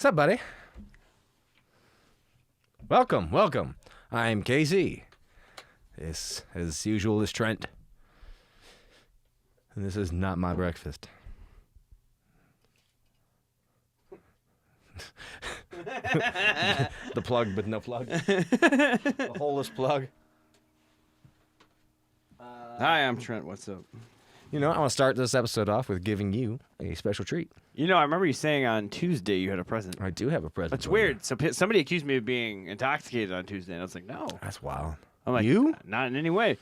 What's up, buddy? Welcome. I'm KZ. This, as usual, is Trent. And this is not my breakfast. The plug, but no plug. The holeless plug. Hi, I'm Trent. What's up? You know, I want to start this episode off with giving you a special treat. You know, I remember you saying on Tuesday you had a present. I do have a present. That's weird. So somebody accused me of being intoxicated on Tuesday, and I was like, no. That's wild. I'm like, you? Not in any way.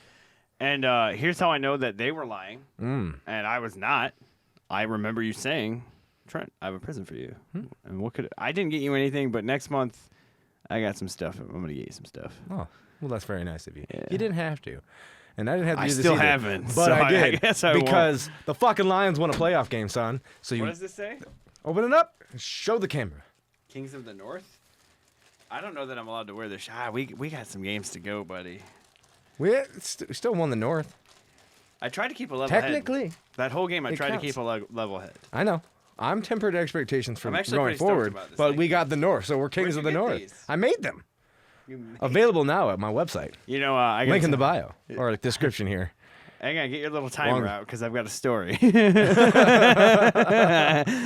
And here's how I know that they were lying, and I was not. I remember you saying, Trent, I have a present for you. And what could I didn't get you anything, but next month I got some stuff. I'm gonna get you some stuff. Oh, well, that's very nice of you. Yeah. You didn't have to. And I didn't have to do this still either, haven't, but so I did. I guess I because the fucking Lions won a playoff game, son. So you What does this say? open it up, show the camera. Kings of the North? I don't know that I'm allowed to wear this. We got some games to go, buddy. We still won the North. I tried to keep a level Technically. head. That whole game, I It tried counts. to keep a level head. I know. I'm tempered expectations from I'm actually going pretty stoked forward, about this but thing. we got the North, so we're kings Where'd of the you get North. these? I made them. Available now at my website. You know, I Link in the bio or the description here. I gotta get your little timer Long- out because I've got a story.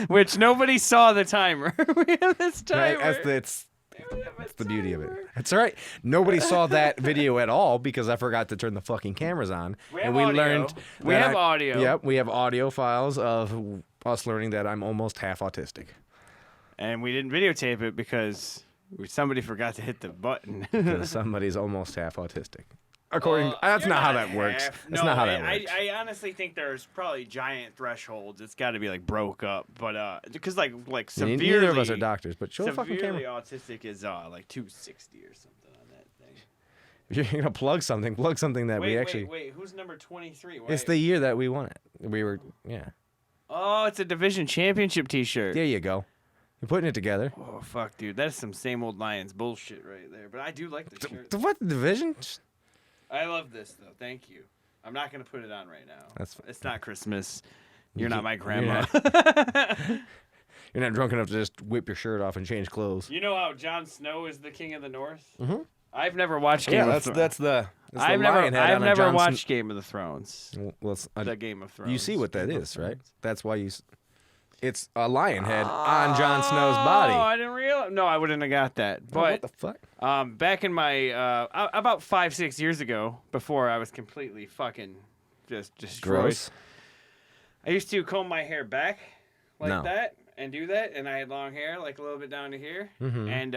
Which nobody saw the timer. We have this timer. That's the beauty of it. It's all right. Nobody saw that video at all because I forgot to turn the fucking cameras on. We have and we audio. learned. We that have audio. Yep, we have audio files of us learning that I'm almost half autistic. And we didn't videotape it because somebody forgot to hit the button. Because somebody's almost half autistic. According, that's You're not how that works. half. That's No, not how that works. I honestly think there's probably giant thresholds. It's got to be like broke up, but because like severely. Neither of us are doctors, but show a fucking severely camera. autistic is like 260 or something on that thing. If you're gonna plug something that we actually. Wait, who's number 23? It's the year that we won it. We were, yeah. Oh, it's a division championship T-shirt. There you go. You're putting it together. Oh fuck, dude, that's some same old Lions bullshit right there. But I do like the shirt. What division? I love this though. Thank you. I'm not gonna put it on right now. It's not Christmas. You're You not my can't- grandma. You're not drunk enough to just whip your shirt off and change clothes. You know how Jon Snow is the king of the North? Mhm. I've never watched Game of Thrones. That's the I've never watched Game of the Thrones. Well, The Game of Thrones. you see what that Game of is, right? Thrones. That's why it's a lion head on Jon Snow's body. Oh, I didn't realize. No, I wouldn't have got that. Oh, what But the fuck? back in my about 5-6 years ago, before I was completely fucking just destroyed. Gross. I used to comb my hair back like No. that and do that, and I had long hair, like a little bit down to here, Mhm. and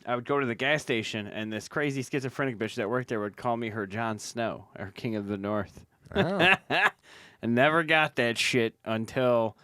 I would go to the gas station, and this crazy schizophrenic bitch that worked there would call me her Jon Snow, or King of the North. Oh. I never got that shit until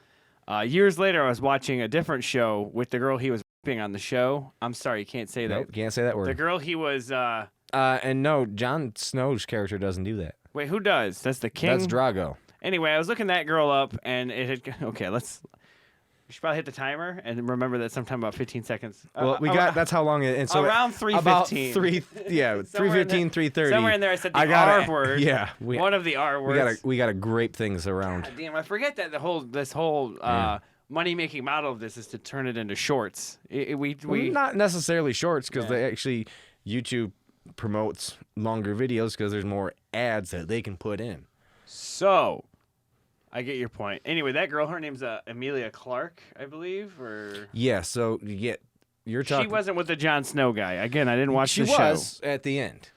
years later. I was watching a different show with the girl he was rapping on the show. I'm sorry, you can't say Nope, that. can't say that The word. girl he was. And no, Jon Snow's character doesn't do that. Wait, who does? That's the king. That's Drago. Anyway, I was looking that girl up, and it had. Okay, we should probably hit the timer and remember that sometime about 15 seconds. Well, that's how long it. And so around about 3:15. 3:15, 3:30. Somewhere in there, I said the I got R it. word. Yeah, One of the R words. we gotta grape things around. God damn, I forget that this whole money making model of this is to turn it into shorts. We Not necessarily shorts because Yeah. they actually YouTube promotes longer videos because there's more ads that they can put in. So I get your point. Anyway, that girl, her name's Emilia Clarke, I believe, or Yeah, so you're talking. she wasn't with the Jon Snow guy. Again, I didn't watch She the show. was at the end.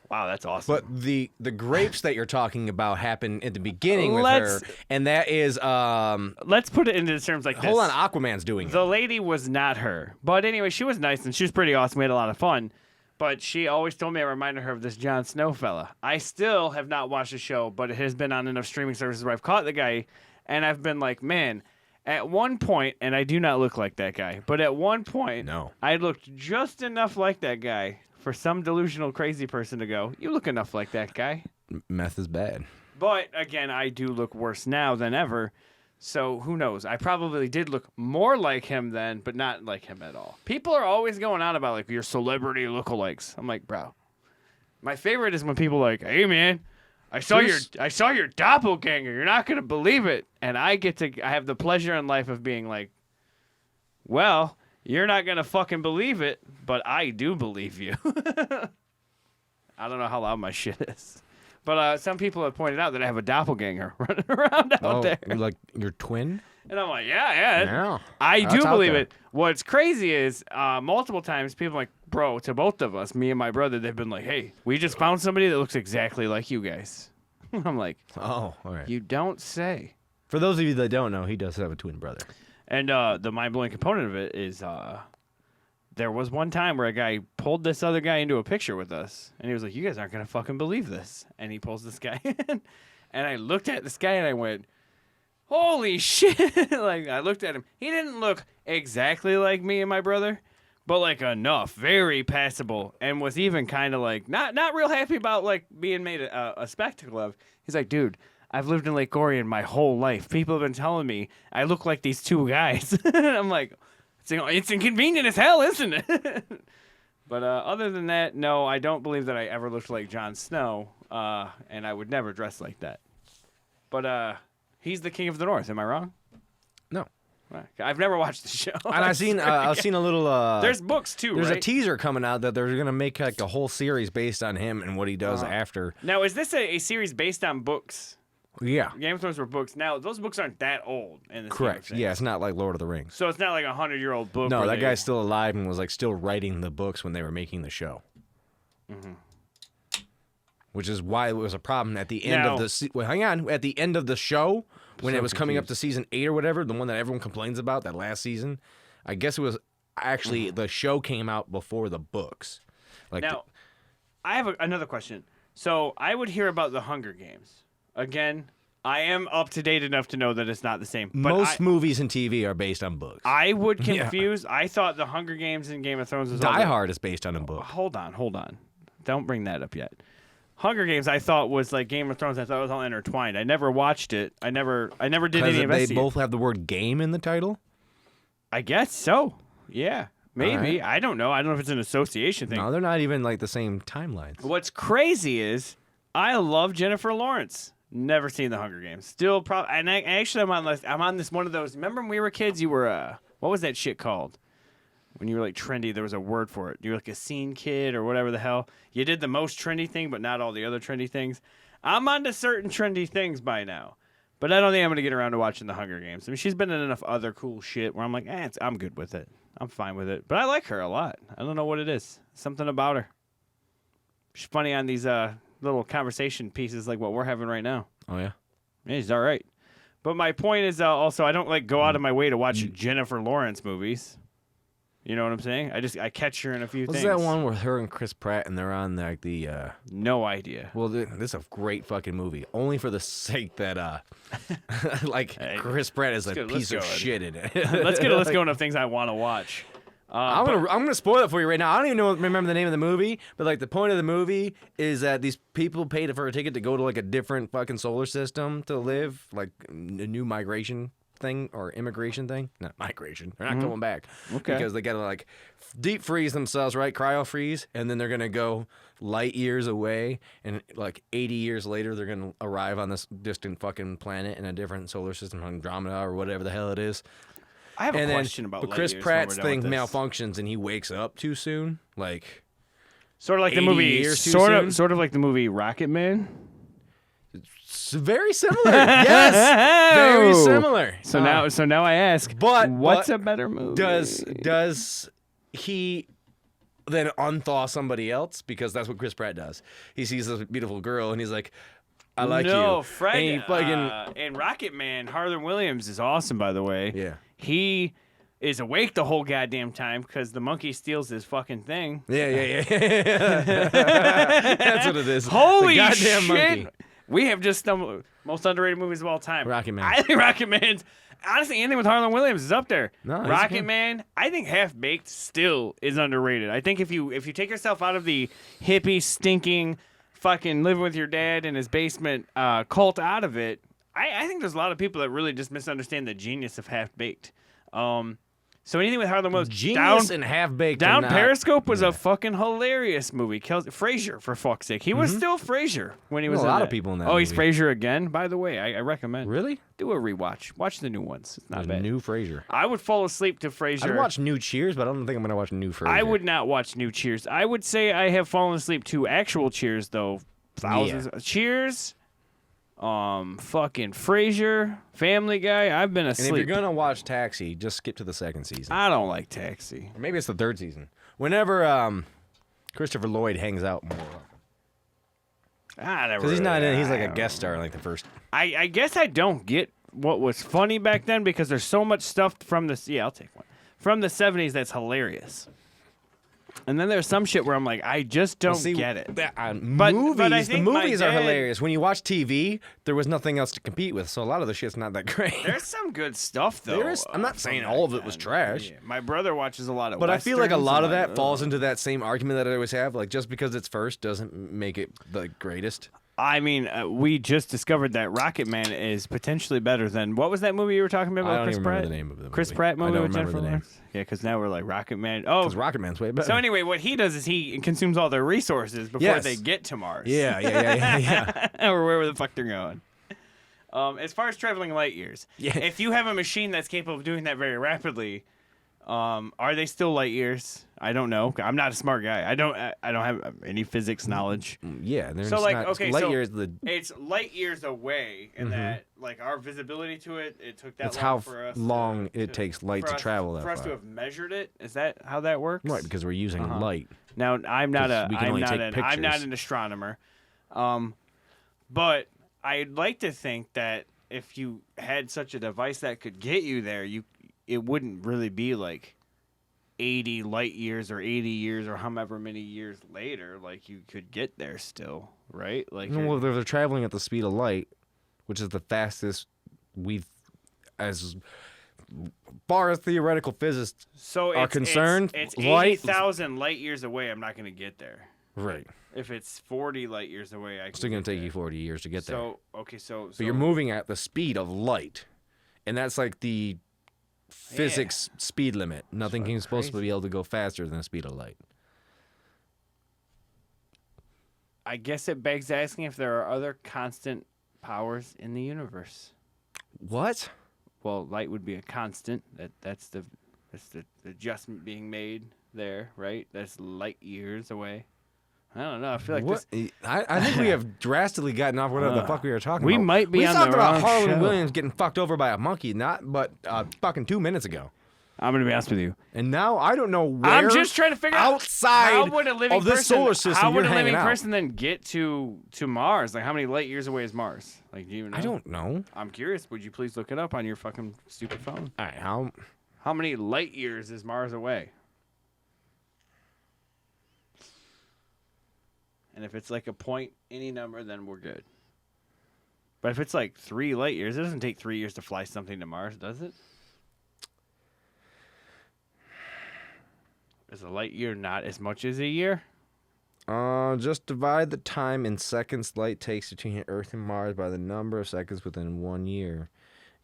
Wow, that's awesome. But the grapes that you're talking about happen at the beginning with Let's- her, and that is Let's put it into terms like this. hold on, Aquaman's doing it. The lady was not her. But anyway, she was nice and she was pretty awesome. We had a lot of fun. But she always told me I reminded her of this Jon Snow fella. I still have not watched the show, but it has been on enough streaming services where I've caught the guy, and I've been like, man, at one point, and I do not look like that guy, but at one point, No. I looked just enough like that guy for some delusional crazy person to go, you look enough like that guy. Meth is bad. But again, I do look worse now than ever. So who knows? I probably did look more like him then, but not like him at all. People are always going on about like your celebrity lookalikes. I'm like, bro. My favorite is when people are like, hey man, I saw your doppelganger. You're not gonna believe it. And I have the pleasure in life of being like, Well, you're not going to fucking believe it, but I do believe you. I don't know how loud my shit is. But some people have pointed out that I have a doppelganger running around out there. Like your twin? And I'm like, yeah. Yeah. I That's do out believe there. it. What's crazy is multiple times people are like, bro, to both of us, me and my brother, they've been like, hey, we just found somebody that looks exactly like you guys. I'm like, Oh, all right. you don't say. For those of you that don't know, he does have a twin brother. And the mind-blowing component of it is there was one time where a guy pulled this other guy into a picture with us, and he was like, you guys aren't going to fucking believe this. And he pulls this guy in, and I looked at this guy, and I went, holy shit. Like, I looked at him. He didn't look exactly like me and my brother, but, like, enough. Very passable, and was even kind of, like, not real happy about, like, being made a spectacle of. He's like, dude, I've lived in Lake Orion my whole life. People have been telling me I look like these two guys. I'm like, it's inconvenient as hell, isn't it? But other than that, no, I don't believe that I ever looked like Jon Snow, and I would never dress like that. But he's the king of the North. Am I wrong? No. I've never watched the show. And I've seen a little. There's books too, There's right? a teaser coming out that they're gonna make like a whole series based on him and what he does after. Now, is this a series based on books? Yeah. Game of Thrones were books. Now, those books aren't that old in the Correct. Yeah, it's not like Lord of the Rings. So it's not like a 100-year-old book. No, where that they- guy's still alive and was like still writing the books when they were making the show. Mhm. Which is why it was a problem at the end Now- of the. Well, hang on, at the end of the show when So it was coming up confused. to season 8 or whatever, the one that everyone complains about, that last season. I guess it was actually the show came out before the books. Like Now, I have another question. So I would hear about the Hunger Games. Again, I am up to date enough to know that it's not the same. But most movies and TV are based on books. I would Yeah. confuse. I thought the Hunger Games and Game of Thrones was all Die the- Hard is based on a book. Hold on. Don't bring that up yet. Hunger Games, I thought was like Game of Thrones. I thought it was all intertwined. I never watched it. I never did any Because they investigation. both have the word game in the title. I guess so. Yeah, maybe. right. I don't know. I don't know if it's an association thing. No, they're not even like the same timelines. What's crazy is I love Jennifer Lawrence. Never seen the Hunger Games. Still, and actually, I'm on this one of those. Remember when we were kids? You were what was that shit called? When you were like trendy, there was a word for it. You were like a scene kid or whatever the hell. You did the most trendy thing, but not all the other trendy things. I'm onto certain trendy things by now, but I don't think I'm gonna get around to watching the Hunger Games. I mean, she's been in enough other cool shit where I'm like, I'm good with it. I'm fine with it. But I like her a lot. I don't know what it is. Something about her. She's funny on these little conversation pieces like what we're having right now. Oh yeah. Yeah, she's all right. But my point is also I don't like go out of my way to watch Jennifer Lawrence movies. You know what I'm saying? I catch her in a few What's things. that one with her and Chris Pratt and they're on like the No idea. well, this is a great fucking movie. Only for the sake that like Hey, Chris Pratt is a let's piece of go. shit in it. Let's get a list going of things I want to watch. I'm gonna spoil it for you right now. I don't even remember the name of the movie, but like the point of the movie is that these people paid for a ticket to go to like a different fucking solar system to live, like a new migration thing or immigration thing. Not migration. They're not going back. Okay. Because they gotta like deep freeze themselves, right? Cryo freeze, and then they're gonna go light years away, and like 80 years later, they're gonna arrive on this distant fucking planet in a different solar system, Andromeda or whatever the hell it is. I have a And question then, about but light Chris years when Pratt's we're done thing with this. malfunctions and he wakes up too soon. Like Sort of like the 80 movie, years too sort soon? of like the movie Rocket Man. very similar. Yes, very similar. So now I ask, but what's a better movie? does he then unthaw somebody else? Because that's what Chris Pratt does. He sees this beautiful girl and he's like, I like you. No, Fred. And he fucking in Rocket Man, Harlan Williams is awesome, by the way. yeah. He is awake the whole goddamn time because the monkey steals his fucking thing. Yeah. That's what it is. Holy the goddamn shit! monkey. We have just stumbled. Most underrated movies of all time. Rocket Man. I think Rocket Man's honestly anything with Harlan Williams is up there. No, he's Rocket good. Man, I think Half Baked still is underrated. I think if you take yourself out of the hippie stinking fucking living with your dad in his basement cult out of it, I think there's a lot of people that really just misunderstand the genius of Half Baked. So anything with Harlan Williams. Genius and half-baked. Down and Periscope was a fucking hilarious movie. Frasier, for fuck's sake. He was still Frasier when he was a in lot that. of people in that Oh, he's movie. Frasier again? By the way, I recommend. Really? Do a rewatch. Watch the new ones. It's not bad. New Frasier. I would fall asleep to Frasier. I'd watch New Cheers, but I don't think I'm going to watch New Frasier. I would not watch new Cheers. I would say I have fallen asleep to actual Cheers, though. Thousands. Cheers. Fucking Frasier, Family Guy. I've been asleep. And if you're gonna watch Taxi, just skip to the second season. I don't like Taxi. Or maybe it's the third season. Whenever Christopher Lloyd hangs out more. Because Because he's not in. He's like a guest star in like the first. I guess I don't get what was funny back then because there's so much stuff from the I'll take one from the 70s that's hilarious. And then there's some shit where I'm like, I just don't get it. Movies, but I the think my movies are dad- hilarious. When you watch TV, there was nothing else to compete with, so a lot of the shit's not that great. There's some good stuff though. There is. I'm not saying all of it was trash. Yeah. My brother watches a lot of. But I feel like a Westerns lot and of like, that falls into that same argument that I always have. Like, just because it's first doesn't make it the greatest. I mean, we just discovered that Rocket Man is potentially better than what was that movie you were talking about? I don't Chris even Pratt? remember the name of the movie. Chris Pratt movie I don't with remember Jennifer the name. Lawrence. Yeah, because now we're like Rocket Man. Oh, Because Rocket Man's way better. so anyway, what he does is he consumes all their resources before Yes. they get to Mars. Yeah. or wherever the fuck they're going. As far as traveling light years, Yeah. if you have a machine that's capable of doing that very rapidly, are they still light years? I don't know. I'm not a smart guy. I don't have any physics knowledge. Yeah, there's So, like, not, okay, light so years. The It's light years away, in that like our visibility to it took that that's long how for us. long it takes light for to us- travel that for us far. to have measured it. Is that how that works? Right, because we're using light. Now I'm not 'Cause we can only take I'm not pictures. an astronomer, but I'd like to think that if you had such a device that could get you there, it wouldn't really be like 80 light years or 80 years or however many years later. Like you could get there still, right? Like Well, they're traveling at the speed of light, which is the fastest we've, as far as theoretical physicists so are it's, concerned. It's light, 80,000 light years away. I'm not going to get there. right? If it's 40 light years away, I can. It's still gonna get take there. you 40 years to get there. So okay, so But you're moving at the speed of light, and that's like the physics speed limit. Nothing is supposed to be able to go faster than the speed of light. I guess it begs asking if there are other constant powers in the universe. What? Well, light would be a constant. That's the adjustment being made there, right? That's light years away. I don't know. I feel like What? this. I think we have drastically gotten off whatever the fuck we were talking we about. might be we on talked the about wrong Harlan show. Williams getting fucked over by a monkey, fucking 2 minutes ago. I'm gonna be honest with you. And now I don't know where. I'm just trying to figure out outside how would a living of this person, solar system how would you're a living hanging out. person then get to Mars? Like, how many light years away is Mars? Like, do you know? I don't know. I'm curious. Would you please look it up on your fucking stupid phone? All right, How many light years is Mars away? And if it's like a point, any number, then we're good. But if it's like 3 light years, it doesn't take 3 years to fly something to Mars, does it? Is a light year not as much as a year? just divide the time in seconds light takes between Earth and Mars by the number of seconds within 1 year.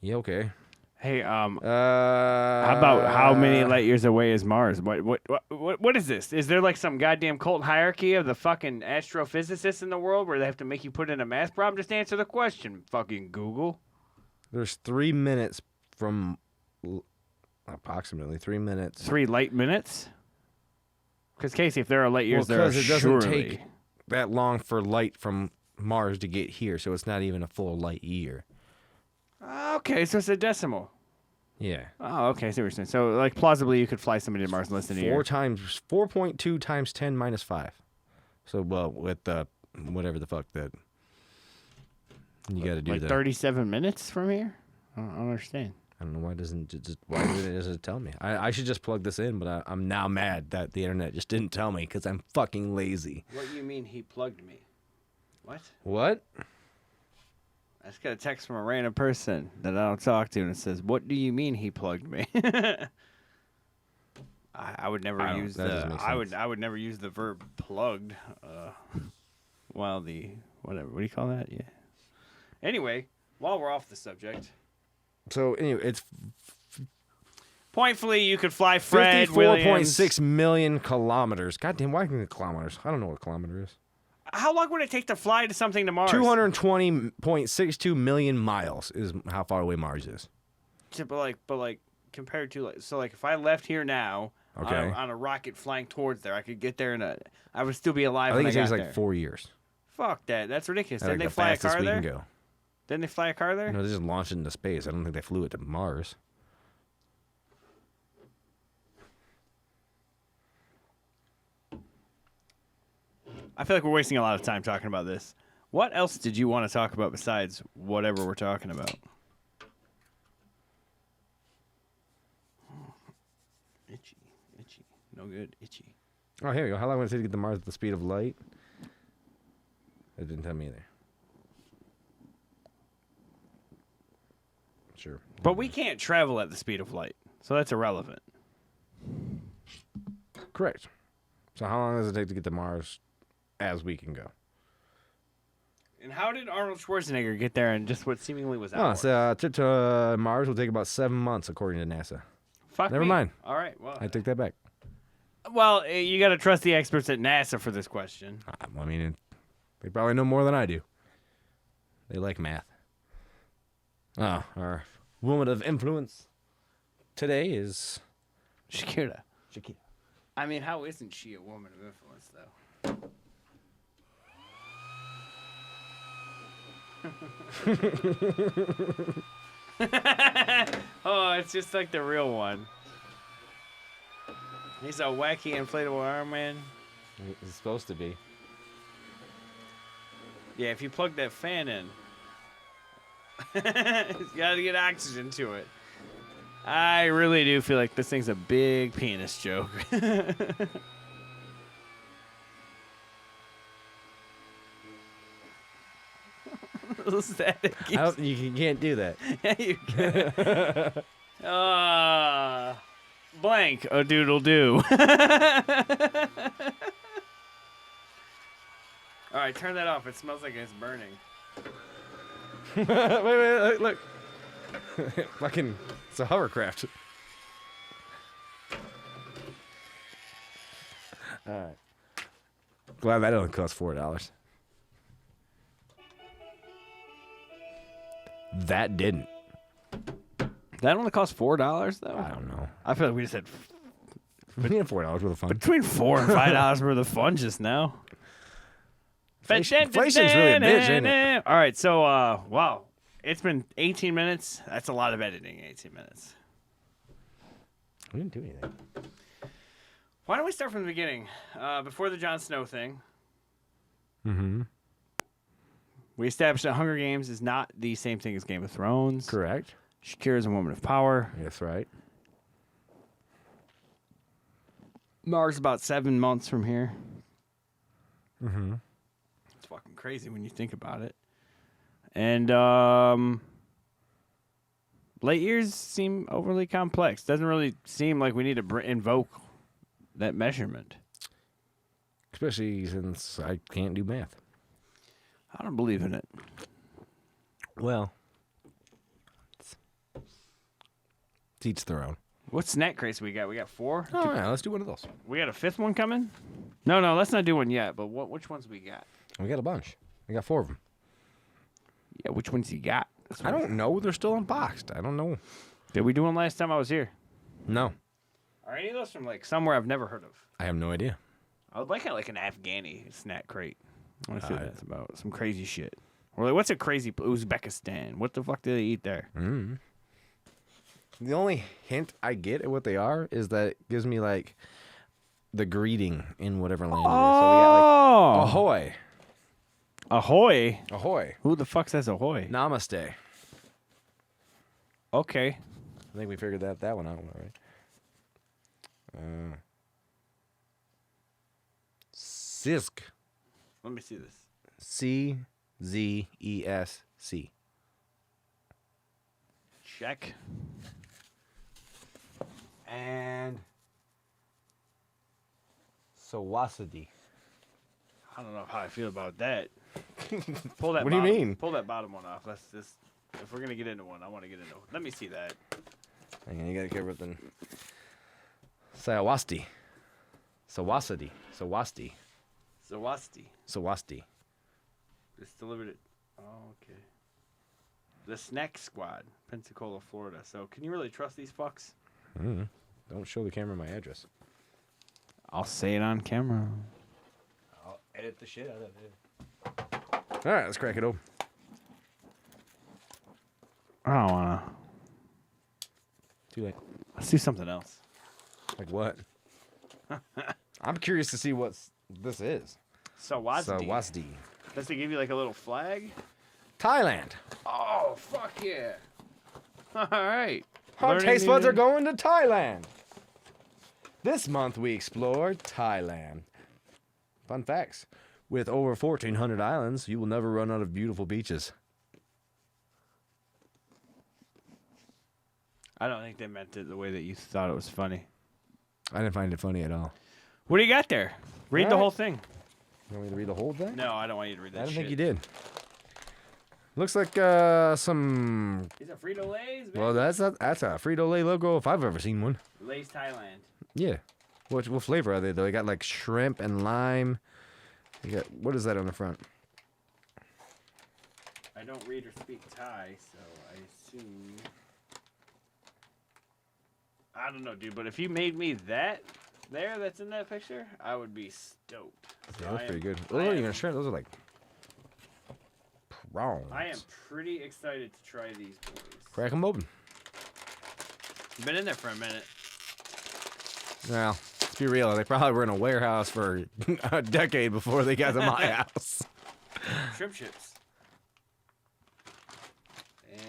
Yeah, okay. Hey, how about how many light years away is Mars? What is this? Is there like some goddamn cult hierarchy of the fucking astrophysicists in the world where they have to make you put in a math problem? Just answer the question, fucking Google. There's 3 minutes from approximately 3 minutes. 3 light minutes? Because Casey, if there are light years, there are because it doesn't surely. take that long for light from Mars to get here, so it's not even a full light year. Okay, so it's a decimal. Yeah. Oh, okay, I see what you're saying. So, like, plausibly, you could fly somebody to Mars in less than a year. 4.2 times 10 minus 5. So, well, with whatever the fuck that you got to do like there. 37 minutes from here? I don't understand. I don't know why doesn't it tell me? I should just plug this in, but I'm now mad that the internet just didn't tell me because I'm fucking lazy. What do you mean he plugged me? What? What? I just got a text from a random person that I don't talk to, and it says, "What do you mean he plugged me?" I would never use that doesn't make sense. I would never use the verb plugged. While the whatever, what do you call that? Yeah. Anyway, while we're off the subject, So anyway, it's Pointfully, you could fly Fred Williams. 54.6 million kilometers. Goddamn, why can kilometers? I don't know what a kilometer is. How long would it take to fly to something to Mars? 220.62 million miles is how far away Mars is. Yeah, but like compared to if I left here now Okay. on a rocket flying towards there, I could get there I would still be alive. I think when it takes got like there. 4 years. Fuck that. That's ridiculous. I Didn't think they fly a car we there? can go. Didn't they fly a car there? No, they just launched it into space. I don't think they flew it to Mars. I feel like we're wasting a lot of time talking about this. What else did you want to talk about besides whatever we're talking about? Itchy. No good. Itchy. Oh, here we go. How long would it take to get to Mars at the speed of light? It didn't tell me either. Sure. But we can't travel at the speed of light, so that's irrelevant. Correct. So how long does it take to get to Mars as we can go? And how did Arnold Schwarzenegger get there in just what seemingly was Oh, hours? so trip to Mars will take about 7 months, according to NASA. Fuck Never me. mind. All right, well. I take that back. Well, you got to trust the experts at NASA for this question. I mean, they probably know more than I do. They like math. Oh, our woman of influence today is Shakira. Shakira. I mean, how isn't she a woman of influence, though? Oh, it's just like the real one. He's a wacky inflatable arm man. It's supposed to be. Yeah, if you plug that fan in, it's got to get oxygen to it. I really do feel like this thing's a big penis joke. You can't do that. Yeah, you can. Blank a doodle do. All right, turn that off. It smells like it's burning. wait, look. Fucking, it's a hovercraft. All right. Glad that only cost $4. That didn't. That only cost $4 though. I don't know. I feel like we just had We need $4 worth of fun. between $4 and $5 worth of fun just now. Inflation's really a bitch, ain't it? All right, so wow, it's been 18 minutes. That's a lot of editing. 18 minutes. We didn't do anything. Why don't we start from the beginning? Before the Jon Snow thing. Mm-hmm. We established that Hunger Games is not the same thing as Game of Thrones. Correct. Shakira is a woman of power. That's right. Mars about 7 months from here. Mm-hmm. It's fucking crazy when you think about it. And late years seem overly complex. Doesn't really seem like we need to invoke that measurement. Especially since I can't do math. I don't believe in it. Well, teach their own. What snack crates we got? We got 4? Oh, yeah, let's do one of those. We got a 5th one coming? No, let's not do one yet. But which ones we got? We got a bunch. We got 4 of them. Yeah, which ones you got? I don't know. They're still unboxed. I don't know. Did we do one last time I was here? No. Are any of those from like somewhere I've never heard of? I have no idea. I would like an Afghani snack crate. I want to see what that's about. Some crazy shit. Or like, what's a crazy Uzbekistan? What the fuck do they eat there? Mm. The only hint I get at what they are is that it gives me like the greeting in whatever language. So we got like ahoy. Ahoy? Ahoy. Who the fuck says ahoy? Namaste. Okay. I think we figured that one out, right? Sisk. Let me see this. CZESC. Check. And Sawasadi. I don't know how I feel about that. Pull that. What do you mean? Pull that bottom one off. Let's just. If we're gonna get into one, I want to get into. Let me see that. Hang on, you gotta careful with the Sawasti. Sawasati. Sawasti. Zawasti. Sawasti. It's delivered at. Oh, okay. The Snack Squad, Pensacola, Florida. So, can you really trust these fucks? Don't show the camera my address. I'll say it on camera. I'll edit the shit out of it. All right, let's crack it open. I don't wanna. Too late. Let's do something else. Like what? I'm curious to see what this is. Sawasdi. Sawasdi. Does they give you like a little flag? Thailand. Oh, fuck yeah. All right. Our Learning taste buds new- are going to Thailand. This month we explore Thailand. Fun facts. With over 1,400 islands, you will never run out of beautiful beaches. I don't think they meant it the way that you thought it was funny. I didn't find it funny at all. What do you got there? Read the All right. whole thing. You want me to read the whole thing? No, I don't want you to read that I don't shit. think you did. Looks like some. These are Frito-Lays, man. Well, that's a Frito-Lay logo if I've ever seen one. Lay's Thailand. Yeah. What flavor are they though? They got like shrimp and lime. You got what is that on the front? I don't read or speak Thai, so I assume... I don't know, dude, but if you made me that that's in that picture, I would be stoked. So Yeah, that's pretty good. I Oh, you're am- gonna shrimp? Those are like prawns. I am pretty excited to try these boys. Crack them open. Been in there for a minute. Well, let's be real. They probably were in a warehouse for a decade before they got to my house. Shrimp chips.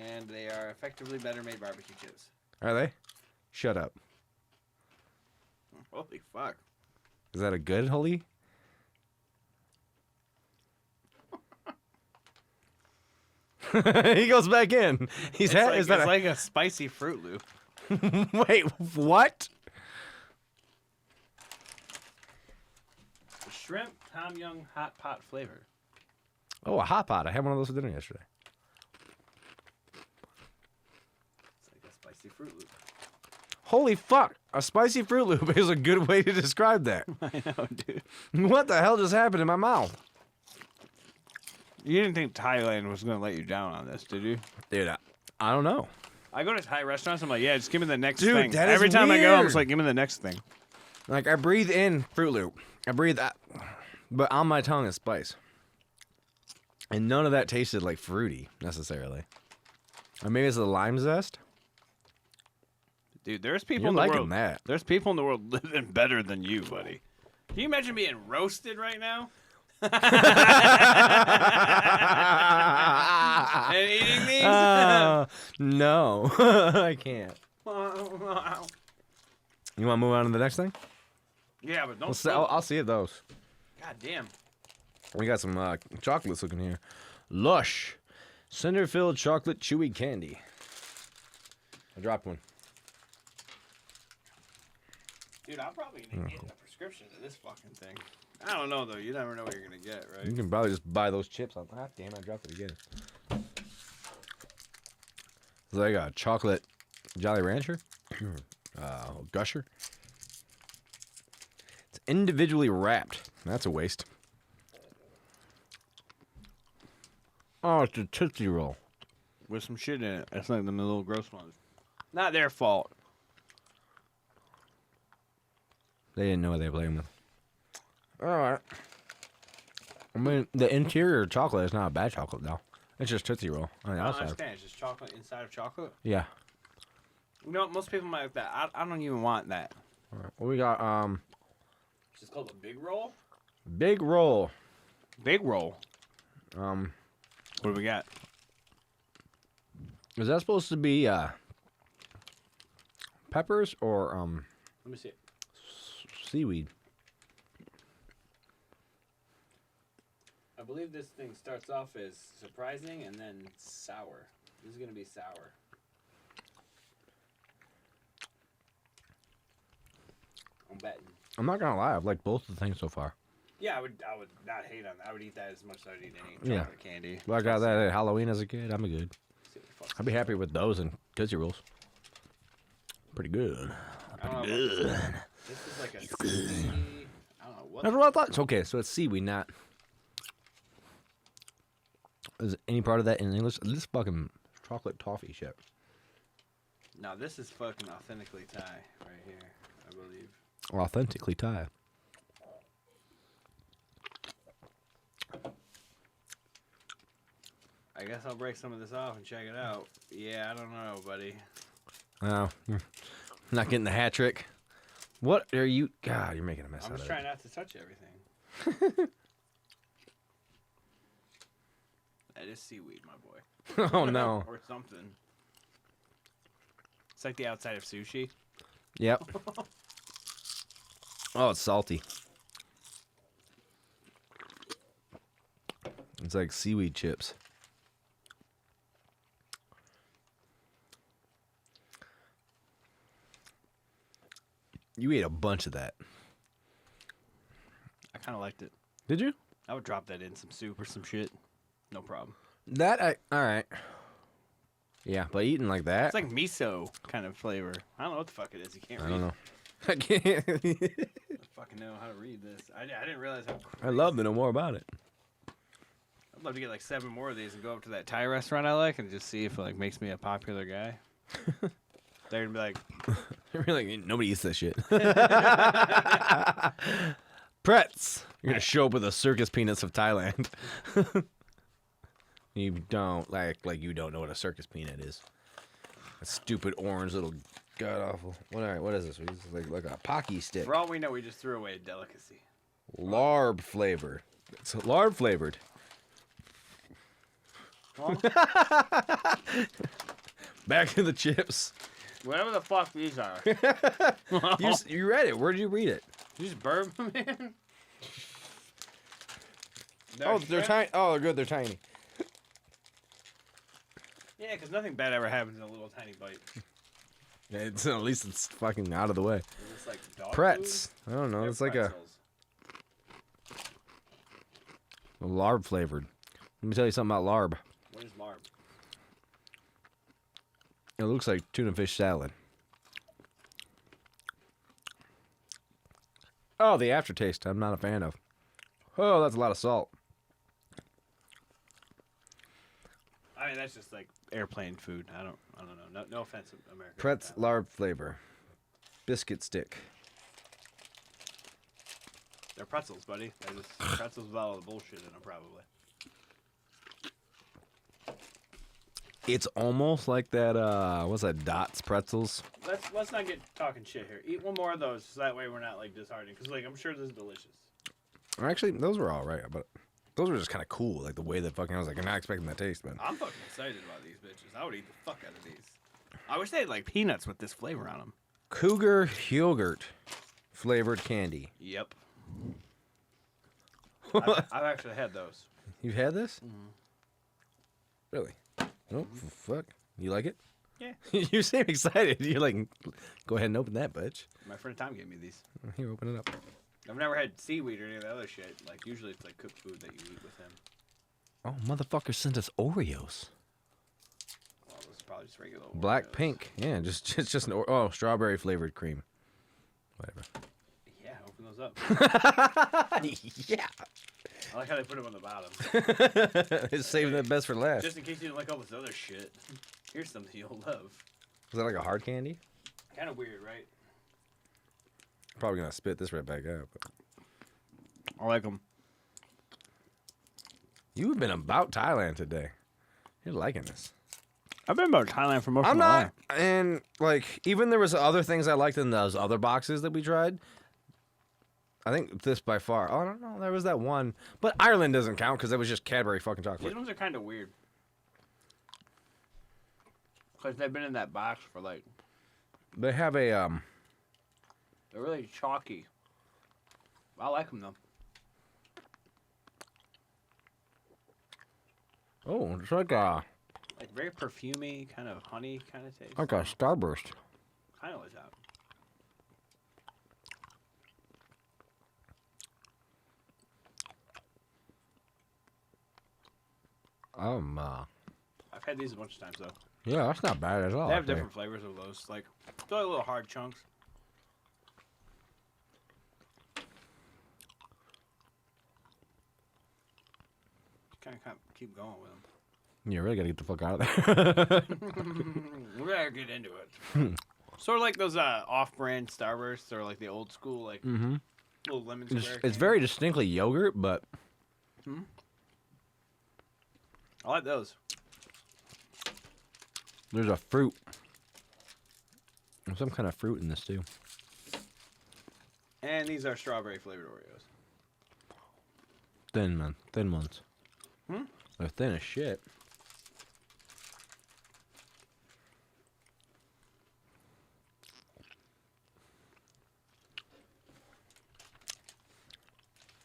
And they are effectively better made barbecue chips. Are they? Shut up. Holy fuck. Is that a good holy? He goes back in. He's It's, like, is that it's a, like a spicy Fruit Loop. wait, what? Shrimp Tom Yum hot pot flavor. Oh, a hot pot. I had one of those for dinner yesterday. It's like a spicy Fruit Loop. Holy fuck. A spicy Fruit Loop is a good way to describe that. I know, dude. What the hell just happened in my mouth? You didn't think Thailand was going to let you down on this, did you? Dude, I don't know. I go to Thai restaurants, I'm like, yeah, just give me the next Dude, thing. that is Every time I go, I'm weird. just like, give me the next thing. Like, I breathe in Fruit Loop. I breathe that. But on my tongue is spice. And none of that tasted like fruity, necessarily. Or maybe it's the lime zest. Dude, there's people You're in the liking world. that. There's people in the world living better than you, buddy. Can you imagine being roasted right now? And eating these? No, I can't. You want to move on to the next thing? Yeah, but don't. Let's see, I'll see those. God damn. We got some chocolates looking here. Lush, cinder-filled chocolate chewy candy. I dropped one. Dude, I'm probably gonna get a prescription to this fucking thing. I don't know though. You never know what you're gonna get, You right? can probably just buy those chips. Ah, damn, I dropped it again. It's like a chocolate Jolly Rancher. Gusher. It's individually wrapped. That's a waste. Oh, it's a Tootsie Roll. With some shit in it. That's like them little gross ones. Not their fault. They didn't know what they were playing with. All right. I mean, the interior chocolate is not a bad chocolate, though. It's just Tootsie Roll on the I don't outside. understand. It's just chocolate inside of chocolate. Yeah. You know, most people might like that. I don't even want that. All right. What we got? It's just called a big roll. Big Roll. Big roll. Is What do we got? that supposed to be peppers or Let me see it. seaweed? I believe this thing starts off as surprising and then sour. This is gonna be sour. I'm betting. I'm not gonna lie. I've liked both of the things so far. Yeah, I would not hate on that. I would eat that as much as I'd eat any Yeah. chocolate candy. Well, I got that at Halloween as a kid. I'm good. See what the fuck's I'd be happy with those and Tootsie Rolls. Pretty good. I don't know. This is like a seaweed. I don't know what. That's what I thought. It's okay, so it's seaweed, not. Is any part of that in English? This fucking chocolate toffee shit. No, this is fucking authentically Thai right here, I believe. Authentically Thai. I guess I'll break some of this off and check it out. Yeah, I don't know, buddy. Oh, not getting the hat trick. What are you? God, you're making a mess I'm out just of trying it. not to touch everything. That is seaweed, my boy. Oh no. Or something. It's like the outside of sushi. Yep. Oh, it's salty. It's like seaweed chips. You ate a bunch of that. I kind of liked it. Did you? I would drop that in some soup or some shit. No problem. All right. Yeah, but eating like that. It's like miso kind of flavor. I don't know what the fuck it is. You can't I read don't it. know. I can't. I don't fucking know how to read this. I didn't realize how crazy. I'd love to know more about it. I'd love to get like 7 more of these and go up to that Thai restaurant I like and just see if it like makes me a popular guy. They're gonna be like, Really, nobody eats that shit. Pretz. You're gonna show up with the circus peanuts of Thailand. You don't like you don't know what a circus peanut is. A stupid orange little god awful. What? All right, what is this? It's like a Pocky stick. for all we know, we just threw away a delicacy. Larb flavor. It's larb flavored. Well, Back to the chips. whatever the fuck these are. You read it. Where did you read it? You just burp them in? Oh, they're tiny. Oh, they're good. They're tiny. Yeah, because nothing bad ever happens in a little tiny bite. Yeah, at least it's fucking out of the way. Is this like dog Pretz. food? I don't know. They're It's like pretzels. a larb flavored. Let me tell you something about larb. What is larb? It looks like tuna fish salad. Oh, the aftertaste. I'm not a fan of. Oh, that's a lot of salt. I mean, that's just like airplane food. I don't know. No offense, America. Pretz larb flavor. Biscuit stick. They're pretzels, buddy. They're just pretzels with all the bullshit in them, probably. It's almost like that, what's that, Dots pretzels? Let's not get talking shit here. Eat one more of those, so that way we're not like disheartened. Because like I'm sure this is delicious. Actually, those were all right, but those were just kind of cool. Like the way that fucking, I was like, I'm not expecting that taste, man. I'm fucking excited about these bitches. I would eat the fuck out of these. I wish they had like peanuts with this flavor on them. Cougar yogurt flavored candy. Yep. I've actually had those. You've had this? Really? Oh, fuck. You like it? Yeah. You seem excited. You're like, go ahead and open that, bitch. My friend Tom gave me these. Here, open it up. I've never had seaweed or any of the other shit. Like usually it's like cooked food that you eat with him. Oh, motherfucker sent us Oreos. Well, this is probably just regular. Black Oreos. pink. Yeah, it's just an strawberry flavored cream. Whatever. Yeah, open those up. Yeah. I like how they put them on the bottom. It's saving the best for last. Just in case you didn't like all this other shit. Here's something you'll love. Is that like a hard candy? Kind of weird, right? Probably gonna spit this right back out. But... I like them. You've been about Thailand today. You're liking this. I've been about Thailand for most I'm of my not, life. and like even there was other things I liked in those other boxes that we tried. I think this by far. Oh, I don't know. There was that one, but Ireland doesn't count because it was just Cadbury fucking chocolate. These ones are kind of weird. Because they've been in that box for like... They have a They're really chalky. I like them though. Oh, it's like a Like very perfumey, kind of honey kind of taste. Starburst. Kind of like that. I've had these a bunch of times though. Yeah, that's not bad at all. They have actually. different flavors of those. Like Still like little hard chunks. Kind of keep going with them. You really gotta get the fuck out of there. We gotta get into it. Sort of like those off-brand Starbursts, or like the old school, like little lemon square. It's very distinctly yogurt, but I like those. there's a fruit. There's some kind of fruit in this too. And these are strawberry flavored Oreos. Thin, man. Thin ones. They're thin as shit.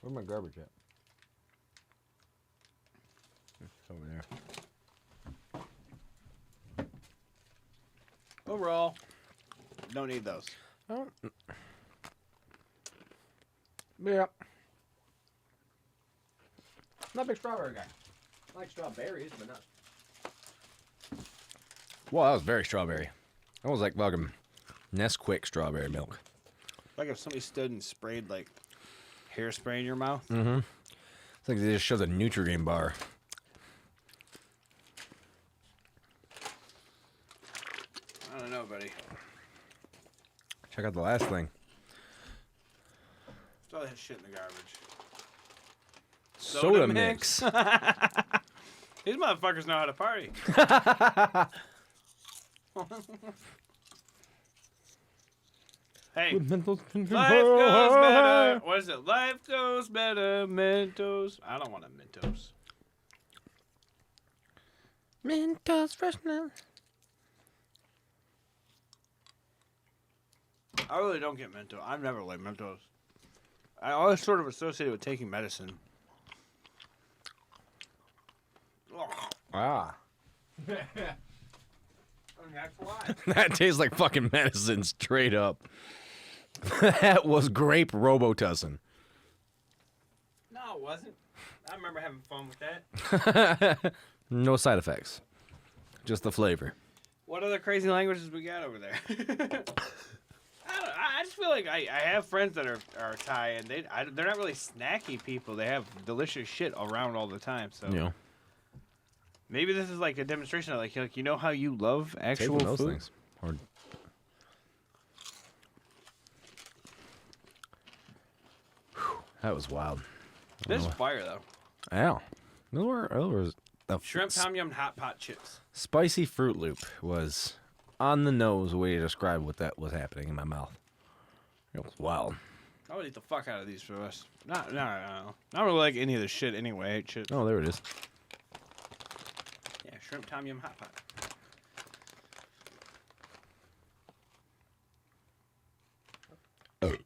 Where's my garbage at? It's over there. Overall, don't need those. Oh. Yeah. Not a big strawberry guy. I like strawberries, but not. Well, that was very strawberry. That was like fucking Nesquik strawberry milk. Like if somebody stood and sprayed like hairspray in your mouth. It's like they just shoved a Nutrigrain bar. I don't know, buddy. Check out the last thing. Throw that shit in the garbage. Soda mix. These motherfuckers know how to party. Hey, life goes better. What is it? Life goes better. Mentos. I don't want a Mentos. Mentos freshness. I really don't get Mentos. I've never liked Mentos. I always sort of associate it with taking medicine. Ugh. Ah. And that's why. That tastes like fucking medicine straight up. That was grape Robitussin. No, it wasn't. I remember having fun with that. No side effects. Just the flavor. What other crazy languages we got over there? I just feel like I have friends that are Thai, and they're not really snacky people. They have delicious shit around all the time. So You know, maybe this is like a demonstration of like you know how you love actual those food. things. Or that was wild. This is fire though. Yeah. Those were Shrimp tom yum hot pot chips. Spicy Fruit Loop was on the nose way to describe what that was happening in my mouth. It was wild. I would eat the fuck out of these for us. No. I don't really like any of this shit anyway. I hate shit. Oh, there it is. Yeah, shrimp tom yum hot pot.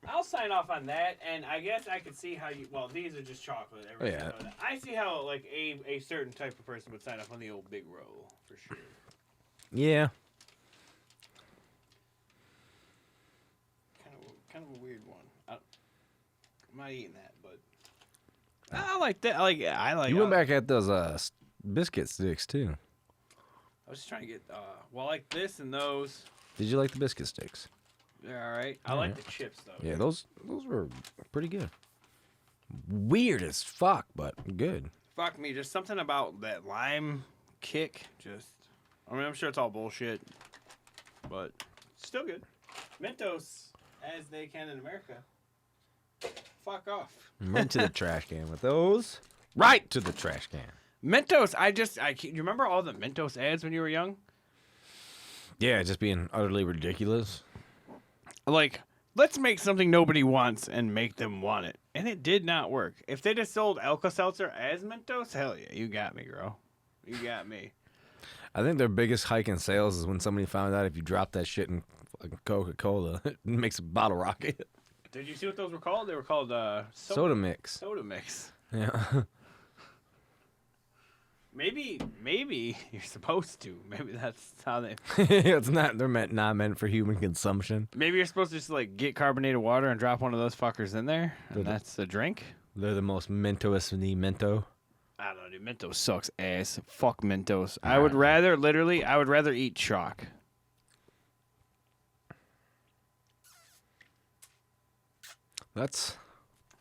I'll sign off on that, and I guess I could see how you. Well, these are just chocolate. Everything. Yeah. But I see how like a certain type of person would sign off on the old big roll for sure. Yeah. Kind of a weird one. I'm not eating that, but I like that. I like. You went back at those biscuit sticks too. I was just trying to get well, like this and those. Did you like the biscuit sticks? They're all right. I like the chips though. Yeah, those were pretty good. Weird as fuck, but good. Fuck me, just something about that lime kick. I mean, I'm sure it's all bullshit, but still good. Mentos, as they can in America. Fuck off. Right to the trash can with those. Right to the trash can. Mentos, you remember all the Mentos ads when you were young? Yeah, just being utterly ridiculous. Like, let's make something nobody wants and make them want it. And it did not work. If they just sold Alka-Seltzer as Mentos, hell yeah, you got me, girl. You got me. I think their biggest hike in sales is when somebody found out if you drop that shit in fucking Coca-Cola, it makes a bottle rocket. Did you see what those were called? They were called Soda mix. Soda mix. Yeah. Maybe you're supposed to. Maybe that's how they. It's not. They're not meant for human consumption. Maybe you're supposed to just like get carbonated water and drop one of those fuckers in there, and that's the drink. They're the most Mentos in the Mento. I don't know, dude. Mentos sucks ass. Fuck Mentos. I would rather eat chalk. That's.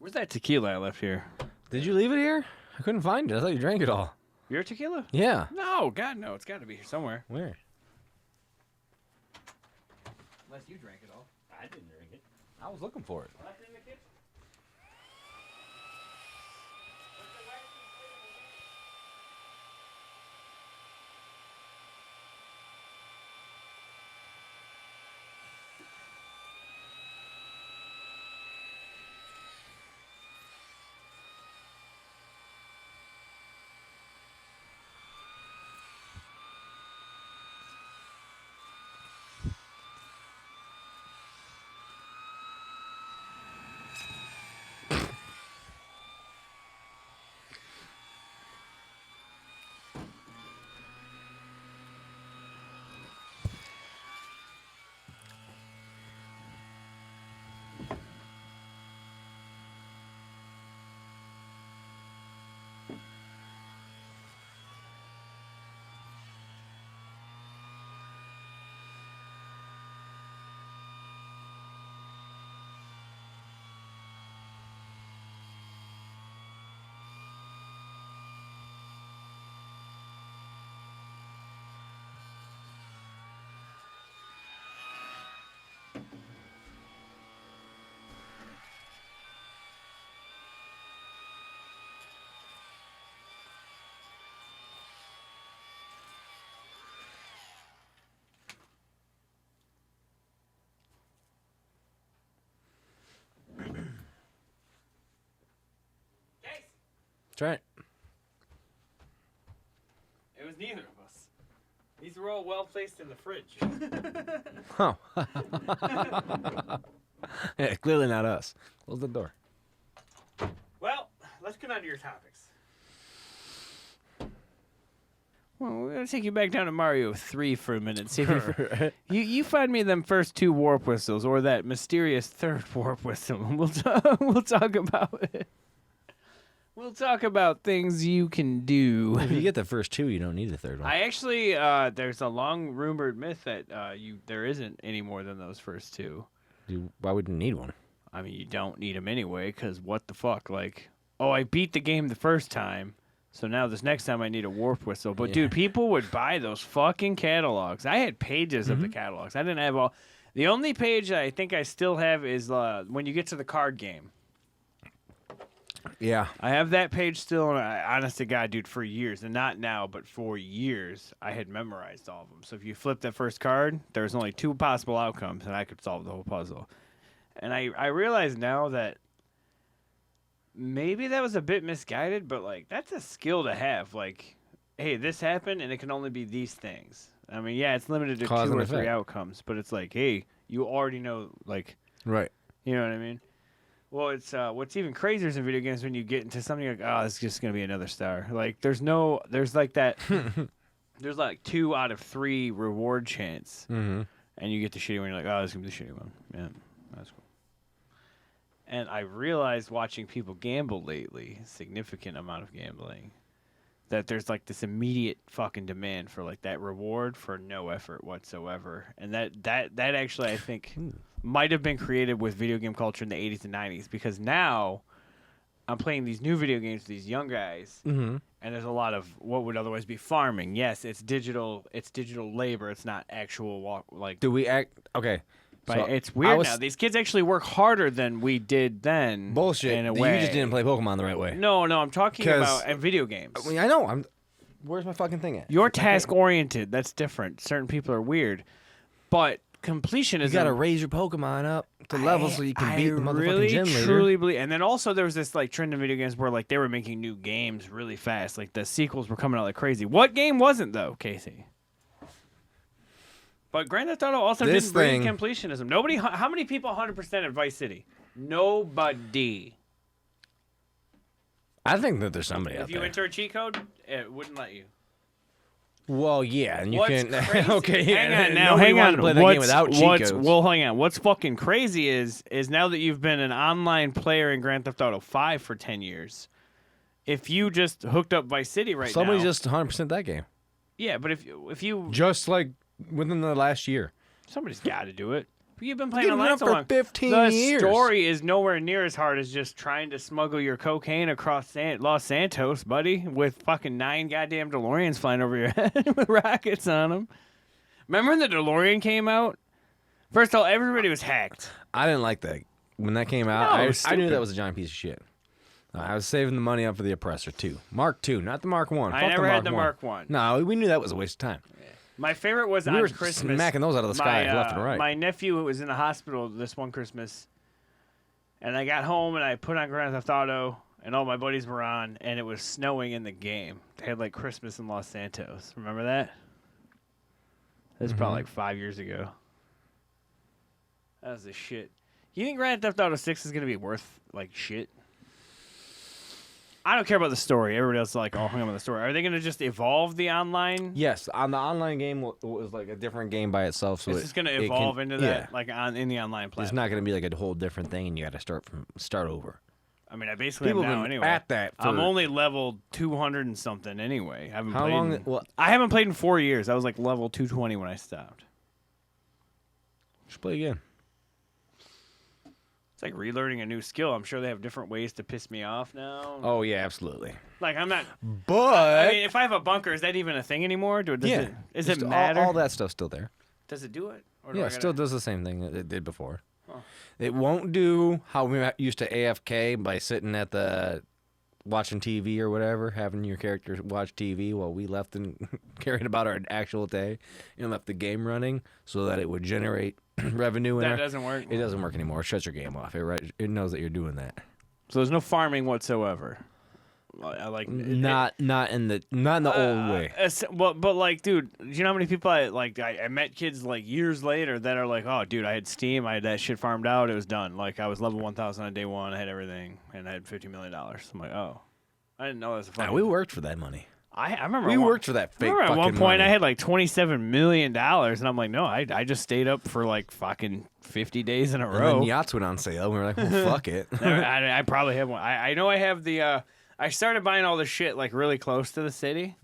Where's that tequila I left here? Did you leave it here? I couldn't find it. I thought you drank it all. Your tequila? Yeah. No, God, no. It's got to be here somewhere. Where? Unless you drank it all. I didn't drink it. I was looking for it. Left in the kitchen. That's right. It was neither of us. These were all well placed in the fridge. Oh. Yeah, clearly not us. Close the door. Well, let's get on to your topics. Well, we're going to take you back down to Mario 3 for a minute. See if you find me them first 2 warp whistles or that mysterious third warp whistle. We'll talk about it. We'll talk about things you can do. If you get the first 2, you don't need the third one. I actually, there's a long rumored myth that there isn't any more than those first 2. Why wouldn't you need one? I mean, you don't need them anyway, because what the fuck? Like, oh, I beat the game the first time, so now this next time I need a warp whistle. But, dude, people would buy those fucking catalogs. I had pages of the catalogs. I didn't have all. The only page that I think I still have is when you get to the card game. Yeah. I have that page still, and honest to God, dude, for years, and not now, but for years, I had memorized all of them. So if you flip that first card, there's only 2 possible outcomes, and I could solve the whole puzzle. And I realize now that maybe that was a bit misguided, but, like, that's a skill to have. Like, hey, this happened, and it can only be these things. I mean, yeah, it's limited to Cause 2 and or 3 effect. outcomes, but it's like, hey, you already know, like, Right. you know what I mean? Well, it's what's even crazier in video games when you get into something like, oh, it's just gonna be another star. Like, there's like that, there's like 2 out of 3 reward chance, and you get the shitty one. You're like, oh, this is gonna be the shitty one. Yeah, that's cool. And I realized watching people gamble lately, significant amount of gambling, that there's like this immediate fucking demand for like that reward for no effort whatsoever, and that actually I think might have been created with video game culture in the 80s and 90s, because now I'm playing these new video games with these young guys, and there's a lot of what would otherwise be farming. Yes, it's digital labor. It's not actual like. Do we act okay? But So it's weird was- now. These kids actually work harder than we did then. Bullshit. In a You way. just didn't play Pokemon the right way. No, I'm talking 'Cause- about video games. I mean, I know. Where's my fucking thing at? You're task oriented. That's different. Certain people are weird, but completionism. You gotta raise your Pokemon up to levels so you can beat the motherfucking really, gym leader. truly believe. And then also there was this like trend in video games where like they were making new games really fast. Like the sequels were coming out like crazy. What game wasn't though, Casey? But Grand Theft Auto also This didn't bring thing- completionism. Nobody. How many people 100% at Vice City? Nobody. I think that there's somebody out If you there. enter a cheat code, it wouldn't let you. Well, yeah, and you What's can. crazy? Okay, hang yeah, on now. nobody Hang wanted on. to play that game without cheat codes. Well, hang on. What's fucking crazy is now that you've been an online player in Grand Theft Auto 5 for 10 years, if you just hooked up Vice City right Somebody now, just 100% that game. yeah. But if you Just like within the last year. somebody's got to do it. You've been playing You've been online up so for long. 15 the years. story is nowhere near as hard as just trying to smuggle your cocaine across Los Santos, buddy, with fucking 9 goddamn DeLoreans flying over your head with rockets on them. Remember when the DeLorean came out? First of all, everybody was hacked. I didn't like that. When that came out, No, it was I knew stupid. that was a giant piece of shit. I was saving the money up for the Oppressor 2. Mark 2, not the Mark 1. I Fuck never the had the Mark Mark 1. No, we knew that was a waste of time. My favorite was We on were Christmas. smacking those out of the sky left and right. My nephew was in the hospital this one Christmas, and I got home and I put on Grand Theft Auto, and all my buddies were on, and it was snowing in the game. They had like Christmas in Los Santos. Remember that? That was probably like 5 years ago. That was the shit. You think Grand Theft Auto 6 is gonna be worth like shit? I don't care about the story. Everybody else is like, oh, hung up on the story. Are they gonna just evolve the online? Yes, on the online game was like a different game by itself. So It's just gonna evolve into that, like in the online platform. It's not gonna be like a whole different thing, and you got to start over. I mean, I basically People am now have been anyway. at that. For, I'm only level 200 and something anyway. I haven't how played long? in- Well, I haven't played in 4 years. I was like level 220 when I stopped. just play again. It's like relearning a new skill. I'm sure they have different ways to piss me off now. Oh yeah, absolutely. Like I'm not. But I mean, if I have a bunker, is that even a thing anymore? Does yeah, it just matter? all that stuff's still there. Does it do it? Or do Yeah, I it gotta- still does the same thing that it did before. Huh. It won't do how we used to AFK by sitting at the watching TV or whatever, having your character watch TV while we left and caring about our actual day and left the game running so that it would generate revenue. That doesn't work. It doesn't work anymore. It shuts your game off. It knows that you're doing that. So there's no farming whatsoever. I like Not in the old way. Well, but like, dude, do you know how many people I met kids like years later that are like, oh, dude, I had Steam, I had that shit farmed out, it was done. Like I was level 1,000 on day one, I had everything, and I had $50 million. I'm like, oh, I didn't know that was a fucking. We worked for that money. I remember We worked for that fake. I remember at one fucking point money. I had like $27 million, and I'm like, no, I just stayed up for like fucking 50 days in a And row. then yachts went on sale. And we were like, well, fuck it. I probably have one. I know I have the. I started buying all this shit like really close to the city,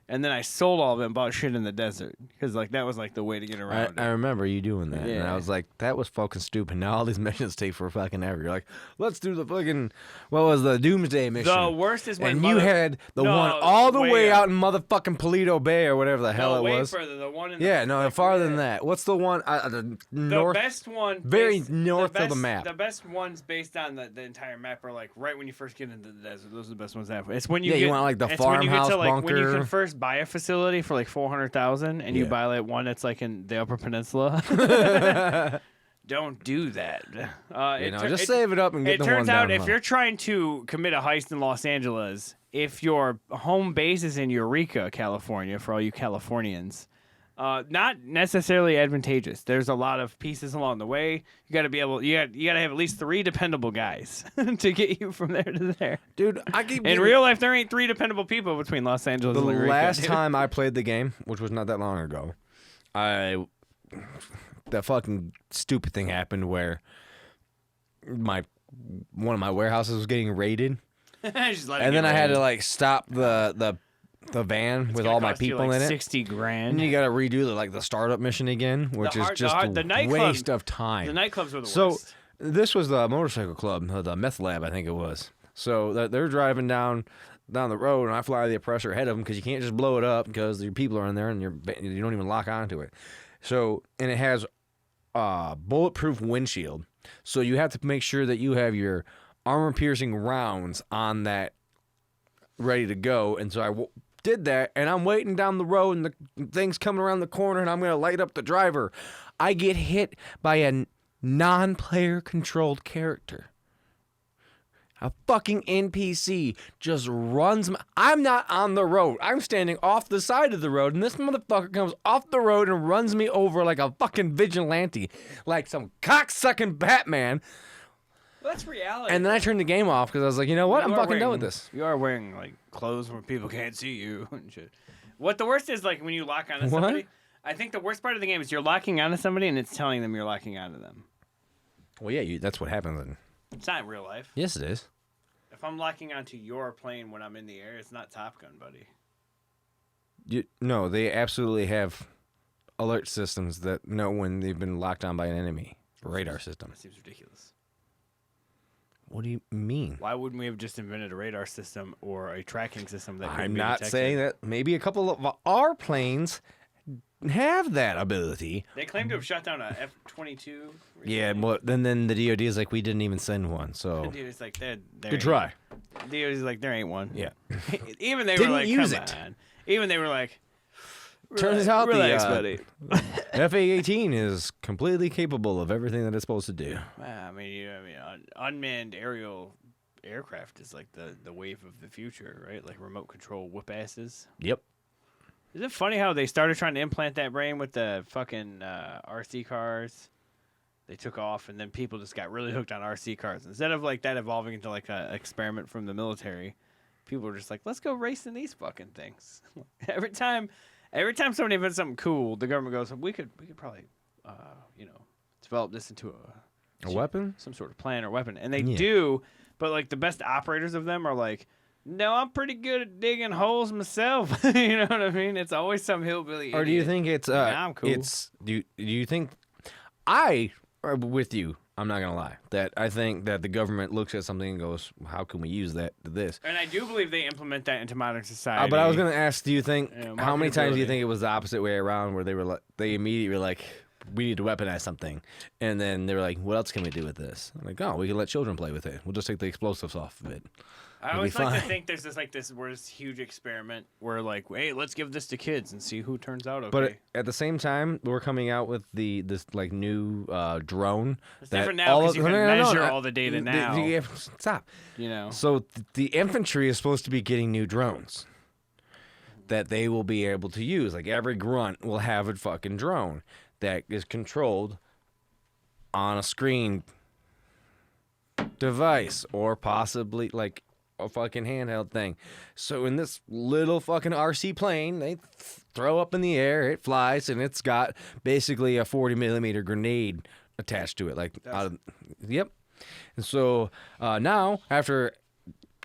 and then I sold all of it and bought shit in the desert because like that was like the way to get around I it. remember you doing that, and Yeah. I was like, "That was fucking stupid." Now all these missions take for fucking ever. You're like, "Let's do the fucking what was the Doomsday mission?" The worst is when and you had the No, one all the way way up. out in motherfucking Polito Bay or whatever the hell it way was. further. The one in Yeah, the, no, like, farther yeah. than that. What's the one the north? best one, very based- north of the best- map. The best ones based on the entire map are like right when you first get into the desert. Those are the best ones to have. It's when you Yeah, get, you want, like, the it's when you get farmhouse to, like, when you bunker. can first buy a facility for like 400,000 and you Yeah. buy like one that's like in the Upper Peninsula. Don't do that. Just save it up and get It the turns one out down if low. you're trying to commit a heist in Los Angeles, if your home base is in Eureka, California, for all you Californians, not necessarily advantageous. There's a lot of pieces along the way. You got to be able. You got to have at least 3 dependable guys to get you from there to there. Dude, I keep In getting- real life, there ain't 3 dependable people between Los Angeles The and Eureka. last dude. time I played the game, which was not that long ago, that fucking stupid thing happened where one of my warehouses was getting raided, Just let it and get then I had raided. to like stop the van with It's all gonna my cost you, people like, in it. 60 grand. And you got to redo the startup mission again, which is just a the nightclub- waste of time. The nightclubs were the So worst. this was the motorcycle club, the meth lab, I think it was. So they're driving down the road, and I fly the oppressor ahead of them because you can't just blow it up because your people are in there and you don't even lock onto it. So and it has a bulletproof windshield, so you have to make sure that you have your armor-piercing rounds on that ready to go. And so I did that, and I'm waiting down the road, and the thing's coming around the corner, and I'm going to light up the driver. I get hit by a non-player controlled character. A fucking NPC just runs. I'm not on the road. I'm standing off the side of the road, and this motherfucker comes off the road and runs me over like a fucking vigilante, like some cocksucking Batman. That's reality. And then I turned the game off because I was like, you know what? I'm fucking done with this. You are wearing like clothes where people can't see you and shit. What the worst is like when you lock onto What? somebody. I think the worst part of the game is you're locking onto somebody and it's telling them you're locking onto them. Well, yeah, that's what happens. Then. It's not in real life. Yes, it is. If I'm locking onto your plane when I'm in the air, it's not Top Gun, buddy. No, they absolutely have alert systems that know when they've been locked down by an enemy. Radar system. That seems ridiculous. What do you mean? Why wouldn't we have just invented a radar system or a tracking system that could I'm be not detected? saying that. Maybe a couple of our planes have that ability. They claim to have shot down a F-22. Yeah, well, then the DoD is like, we didn't even send one. So Dude, like, there good try. DoD's like, there ain't one. Yeah. Even they Didn't were like, use come it. on. Even they were like, Turns out relax, the buddy. FA-18 is completely capable of everything that it's supposed to do. I mean, unmanned aerial aircraft is like the wave of the future, right? Like remote control whoop asses. Yep. Is it funny how they started trying to implant that brain with the fucking RC cars? They took off, and then people just got really hooked on RC cars. Instead of like that evolving into like an experiment from the military, people were just like, let's go racing these fucking things. Every time somebody invents something cool, the government goes, we could probably, develop this into A weapon? some sort of plan or weapon, and they Yeah. do. But like the best operators of them are like, no, I'm pretty good at digging holes myself. You know what I mean? It's always some hillbilly. Or do you idiot. think it's I'm cool. do you think I are with you? I'm not gonna lie. That I think that the government looks at something and goes, "How can we use that to this?" And I do believe they implement that into modern society. But I was gonna ask, do you think Yeah, how many times do you marketability. think it was the opposite way around, where they were like, they immediately were like, "We need to weaponize something," and then they were like, "What else can we do with this?" I'm like, "Oh, we can let children play with it. We'll just take the explosives off of it." I It'll always be like to fine. think there's this huge experiment where like, hey, let's give this to kids and see who turns out okay. But at the same time, we're coming out with this like new drone. It's that different now all because of- you can no, no, no, measure no, all the data the- now. Stop. You know. So the infantry is supposed to be getting new drones that they will be able to use. Like every grunt will have a fucking drone that is controlled on a screen device or possibly like a fucking handheld thing. So in this little fucking RC plane, they throw up in the air, it flies, and it's got basically a 40 millimeter grenade attached to it. Like, yep. And so now, after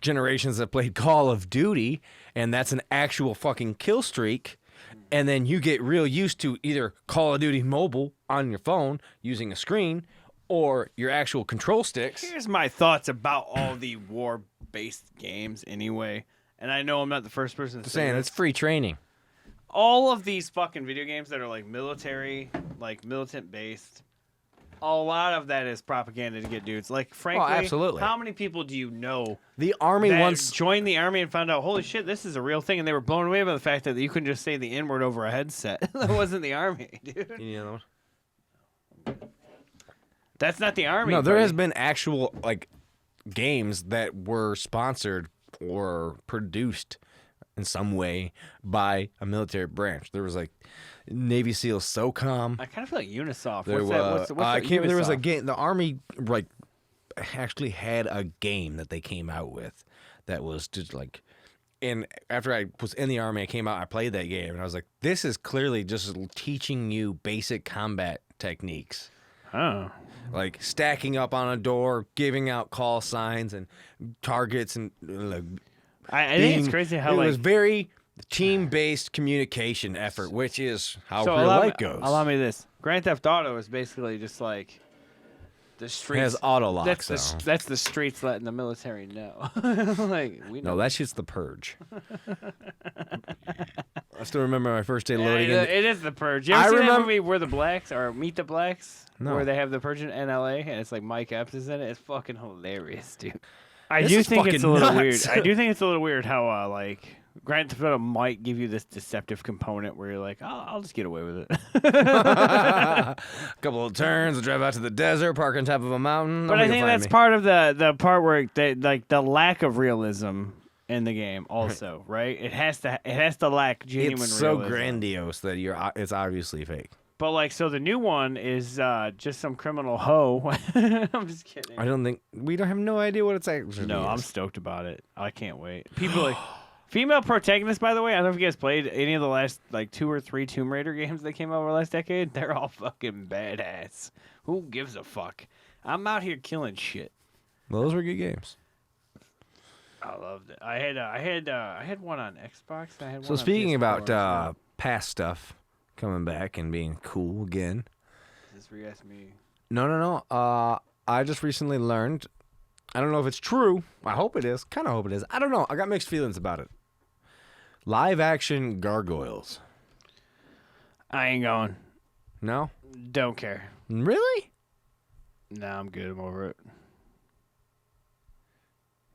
generations have played Call of Duty, and that's an actual fucking kill streak, and then you get real used to either Call of Duty mobile on your phone using a screen or your actual control sticks. Here's my thoughts about all the war-based games anyway. And I know I'm not the first person to say Saying this. it's free training. All of these fucking video games that are like military, like militant-based, a lot of that is propaganda to get dudes. Like, frankly, absolutely. how many people do you know The army that wants joined the army and found out, holy shit, this is a real thing, and they were blown away by the fact that you couldn't just say the N-word over a headset. That wasn't the army, dude. That's not the army. No, there buddy. has been actual like games that were sponsored or produced in some way by a military branch. There was like Navy SEAL SOCOM. I kind of feel like Unisoft. There What's that? was What's I the can't. There was a Unisoft? game. The army like actually had a game that they came out with that was just like. And after I was in the army, I came out. I played that game, and I was like, "This is clearly just teaching you basic combat techniques." Oh. Like stacking up on a door, giving out call signs and targets, and like I think it's crazy how it like was very team-based communication effort, which is how so real allow life me, goes. Allow me this. Grand Theft Auto is basically just like the It streets. has auto locks. That's the streets letting the military know. Like we know. No, that shit's the purge. I still remember my first day Yeah, loading. it is the Purge. You ever I seen that remember- movie Where the Blacks or Meet the Blacks? No. Where they have the Purge in LA and it's like Mike Epps is in it. It's fucking hilarious, dude. I This do is think it's a fucking little nuts. weird. I do think it's a little weird how like Grand Theft Auto might give you this deceptive component where you're like, I'll just get away with it. a couple of turns, I drive out to the desert, park on top of a mountain. But I nobody think can find that's me. part of the part where they, like the lack of realism in the game also, right? It has to lack genuine It's so realism. grandiose that it's obviously fake. But like so the new one is just some criminal hoe. I'm just kidding. I don't think we don't have no idea what it's actually. No, I'm is. stoked about it. I can't wait. People like female protagonists, by the way. I don't know if you guys played any of the last like 2 or 3 Tomb Raider games that came out over the last decade. They're all fucking badass. Who gives a fuck? I'm out here killing shit. Those were good games. I loved it. I had one on Xbox. And I had So one speaking on PS4 about as well. past stuff, coming back and being cool again. Is this for you ask me? No. I just recently learned. I don't know if it's true. I hope it is. Kind of hope it is. I don't know. I got mixed feelings about it. Live action gargoyles. I ain't going. No? Don't care. Really? Nah, I'm good. I'm over it.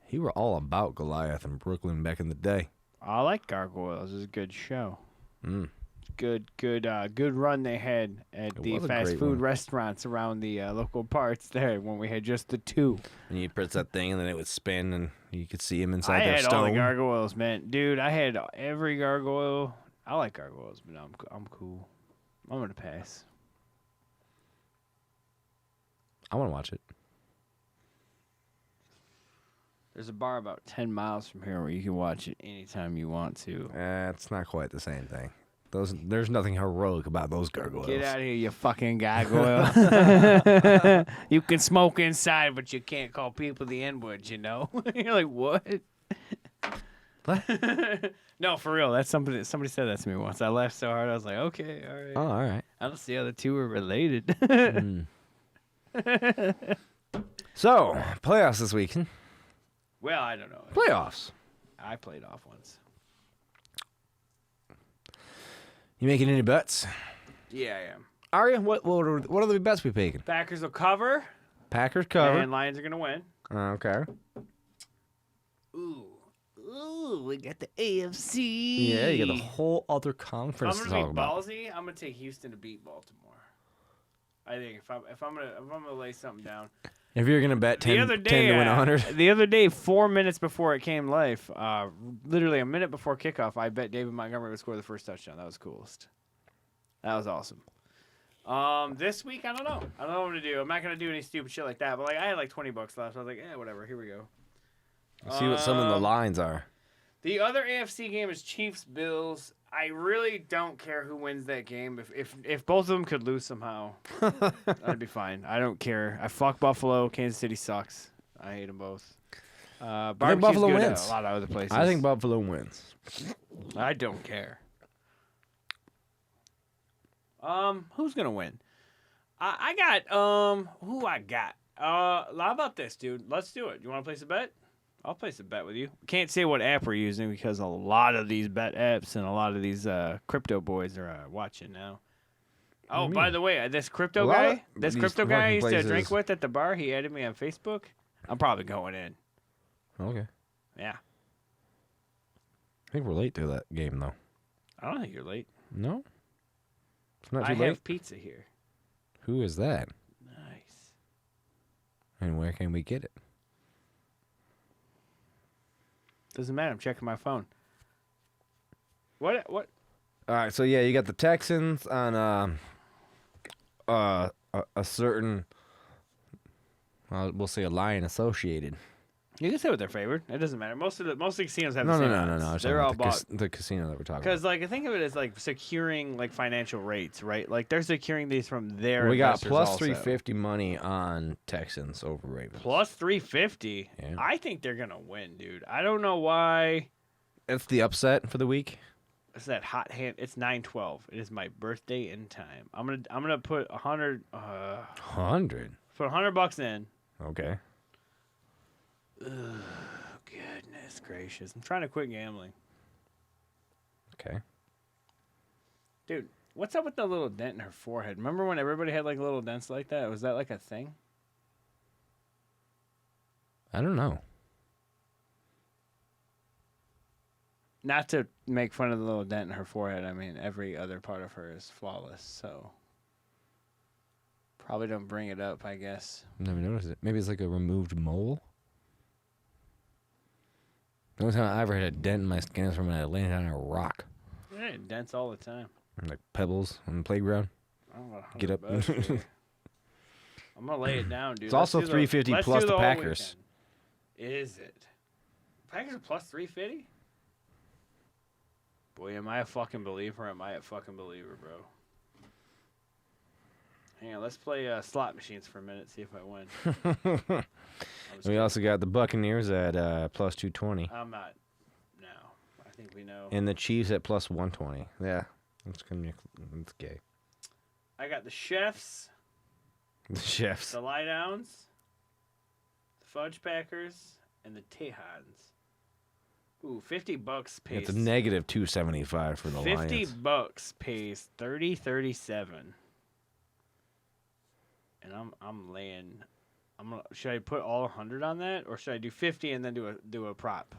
You were all about Goliath in Brooklyn back in the day. I like Gargoyles. It was a good show. Mm. Good run they had at the fast food restaurants around the local parts there when we had just the two. And you press that thing and then it would spin and you could see him inside I their had stone. all the gargoyles, man. Dude, I had every gargoyle. I like gargoyles, but I'm cool. I'm gonna pass. I want to watch it. There's a bar about 10 miles from here where you can watch it anytime you want to. It's not quite the same thing. There's nothing heroic about those gargoyles. Get out of here, you fucking gargoyle. You can smoke inside, but you can't call people the N-word, you know? You're like, what? What? No, for real. That's somebody said that to me once. I laughed so hard, I was like, okay, all right. Oh, all right. I don't see how the two are related. So, playoffs this weekend. Well, I don't know. Playoffs. I played off once. You making any bets? Yeah, I am. Are you? What are the bets we making? Packers will cover. Packers cover. And Lions are going to win. Okay. Ooh, we got the AFC. Yeah, you got the whole other conference I'm to gonna talk be about. ballsy. I'm gonna take Houston to beat Baltimore. I think if I'm gonna lay something down. If you're gonna bet 10 to win 100. The other day, 4 minutes before it came live, literally a minute before kickoff, I bet David Montgomery would score the first touchdown. That was coolest. That was awesome. This week, I don't know. I don't know what I'm gonna do. I'm not gonna do any stupid shit like that. But like, I had like $20 left. So I was like, whatever. Here we go. See what some of the lines are. The other AFC game is Chiefs-Bills. I really don't care who wins that game. If both of them could lose somehow, that'd be fine. I don't care. I fuck Buffalo. Kansas City sucks. I hate them both. I think Buffalo wins. A lot of other places. I think Buffalo wins. I don't care. Who's gonna win? I got who I got. How about this, dude? Let's do it. You want to place a bet? I'll place a bet with you. Can't say what app we're using because a lot of these bet apps and a lot of these crypto boys are watching now. Oh, by the way, this crypto guy I used to drink with at the bar, he added me on Facebook. I'm probably going in. Okay. Yeah. I think we're late to that game, though. I don't think you're late. No? It's not too I late? have pizza here. Who is that? Nice. And where can we get it? Doesn't matter. I'm checking my phone. What? All right, so yeah, you got the Texans on a certain, we'll say a Lion Associated. You can say what they're favored. It doesn't matter. Most of the casinos have No. the same odds. They're all bought. The casino that we're talking about. Because like I think of it as like securing like financial rates, right? Like they're securing these from their. We got investors plus also. 350 money on Texans over Ravens. Plus 350. Yeah. I think they're gonna win, dude. I don't know why. That's the upset for the week. It's that hot hand. It's 9/12. It is my birthday in time. I'm gonna put 100. 100. Put $100 in. Okay. Ugh, goodness gracious! I'm trying to quit gambling. Okay. Dude, what's up with the little dent in her forehead? Remember when everybody had like little dents like that? Was that like a thing? I don't know. Not to make fun of the little dent in her forehead. I mean, every other part of her is flawless, so probably don't bring it up, I guess. Never noticed it. Maybe it's like a removed mole. The only time I ever had a dent in my skin is when I landed on a rock. Yeah, dents all the time. Like pebbles on the playground. I don't know what Get up. $100 is. I'm gonna lay it down, dude. It's also $350 plus the Packers. Is it? Packers are plus 350? Boy, am I a fucking believer? Am I a fucking believer, bro? Hang on, let's play slot machines for a minute. See if I win. We also got the Buccaneers at plus 220. I'm not. No, I think we know. And the Chiefs at plus 120. Yeah. It's gay. I got the Chefs, The Chefs. the Lie Downs, the Fudge Packers, and the Tejans. Ooh, $50 pays. It's a negative 275 for the Lions. $50 pays 30-37. And I'm laying. Should I put all 100 on that, or should I do 50 and then do a prop?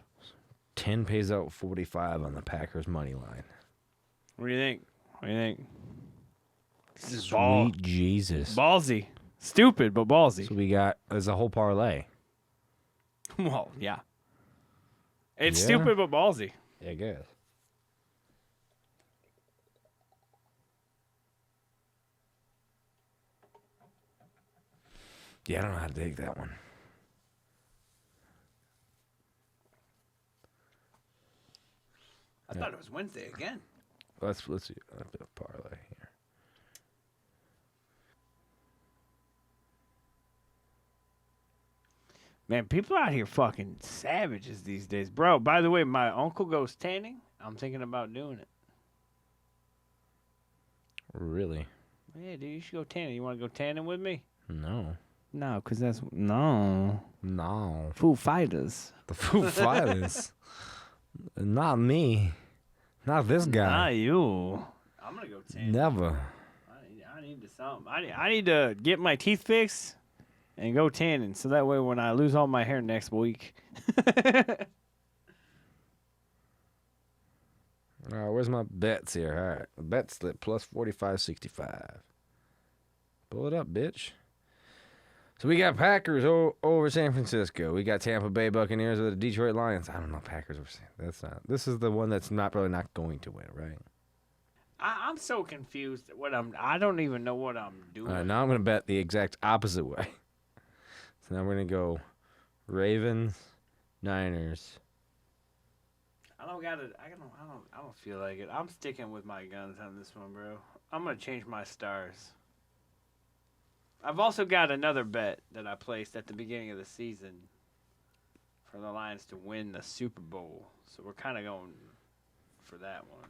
10 pays out 45 on the Packers money line. What do you think? This is Sweet Jesus. Ballsy. Stupid, but ballsy. So we got as a whole parlay. Well, yeah. It's Yeah. stupid, but ballsy. Yeah, I guess. Yeah, I don't know how to take that one. I thought it was Wednesday again. Let's see a parlay here. Man, people out here fucking savages these days. Bro, by the way, my uncle goes tanning. I'm thinking about doing it. Really? Yeah, dude, you should go tanning. You want to go tanning with me? No. No, because that's... No. No. Foo Fighters. The Foo Fighters. Not me. Not this guy. Not you. I'm going to go tanning. Never. I need to something. I need to get my teeth fixed and go tanning, so that way when I lose all my hair next week. Where's my bets here? All right. Bet slip plus 45.65. Pull it up, bitch. So we got Packers over San Francisco. We got Tampa Bay Buccaneers with the Detroit Lions. I don't know, Packers over San. That's not. This is the one that's probably not going to win, right? I'm so confused. I don't even know what I'm doing. All right, now I'm going to bet the exact opposite way. So now we're going to go Ravens, Niners. I don't feel like it. I'm sticking with my guns on this one, bro. I'm gonna change my stars. I've also got another bet that I placed at the beginning of the season for the Lions to win the Super Bowl. So we're kind of going for that one.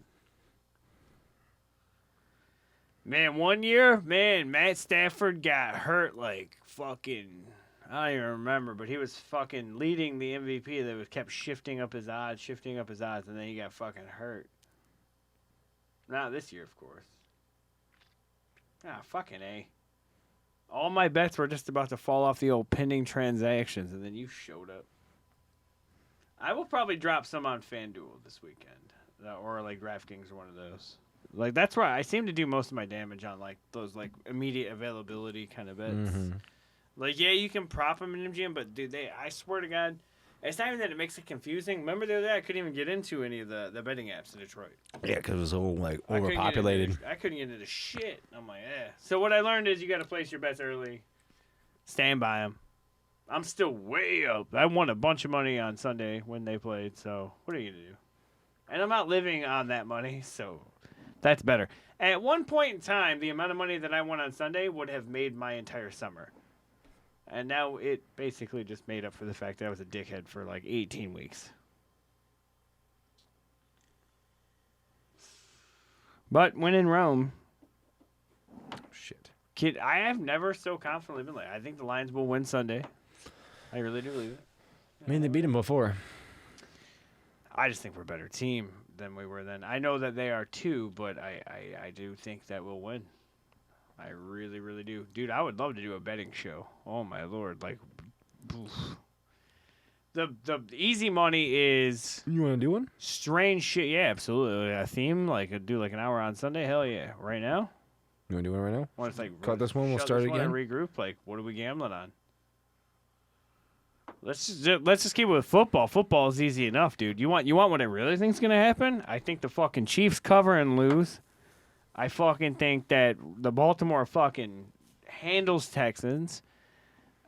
Man, one year, Matt Stafford got hurt like fucking... I don't even remember, but he was fucking leading the MVP that was kept shifting up his odds, and then he got fucking hurt. Not this year, of course. Ah, fucking A. All my bets were just about to fall off the old pending transactions, and then you showed up. I will probably drop some on FanDuel this weekend, or like DraftKings or one of those. Like that's where I seem to do most of my damage on like those like immediate availability kind of bets. Mm-hmm. Like, yeah, you can prop them in MGM, but, dude, I swear to God, it's not even that it makes it confusing. Remember the other day, I couldn't even get into any of the betting apps in Detroit. Yeah, because it was all, like, I overpopulated. couldn't get into shit. I'm like, So what I learned is you got to place your bets early. Stand by them. I'm still way up. I won a bunch of money on Sunday when they played, so what are you going to do? And I'm not living on that money, so that's better. At one point in time, the amount of money that I won on Sunday would have made my entire summer. And now it basically just made up for the fact that I was a dickhead for like 18 weeks. But when in Rome, Shit. kid, I have never so confidently been like, I think the Lions will win Sunday. I really do believe it. I mean, they beat him before. I just think we're a better team than we were then. I know that they are too, but I do think that we'll win. I really, really do. Dude, I would love to do a betting show. Oh, my Lord. Like, oof. The easy money is... You want to do one? Strange shit. Yeah, absolutely. A theme, like, do like an hour on Sunday? Hell yeah. Right now? You want to do one right now? Want to like Cut this one, we'll shut start this one again? and regroup? Like, what are we gambling on? Let's just keep it with football. Football is easy enough, dude. You want what I really think's going to happen? I think the fucking Chiefs cover and lose. I fucking think that the Baltimore fucking handles Texans.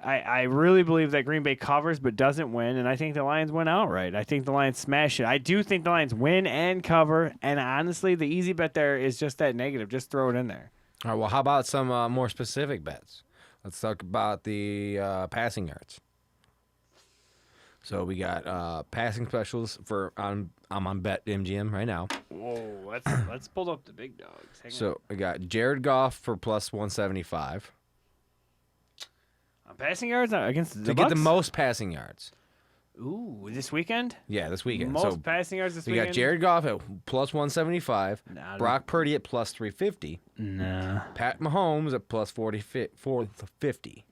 I really believe that Green Bay covers but doesn't win, and I think the Lions win outright. I think the Lions smash it. I do think the Lions win and cover, and honestly, the easy bet there is just that negative. Just throw it in there. All right, well, how about some more specific bets? Let's talk about the passing yards. So we got passing specials I'm on Bet MGM right now. Whoa, let's pull up the big dogs. Hang on. So I got Jared Goff for plus 175 On passing yards against the to Bucks? get the most passing yards. Ooh, this weekend? Yeah, this weekend. Most So passing yards this we weekend? got Jared Goff at plus 175, Nah, Brock Purdy at plus 350, Nah. Pat Mahomes at plus 450.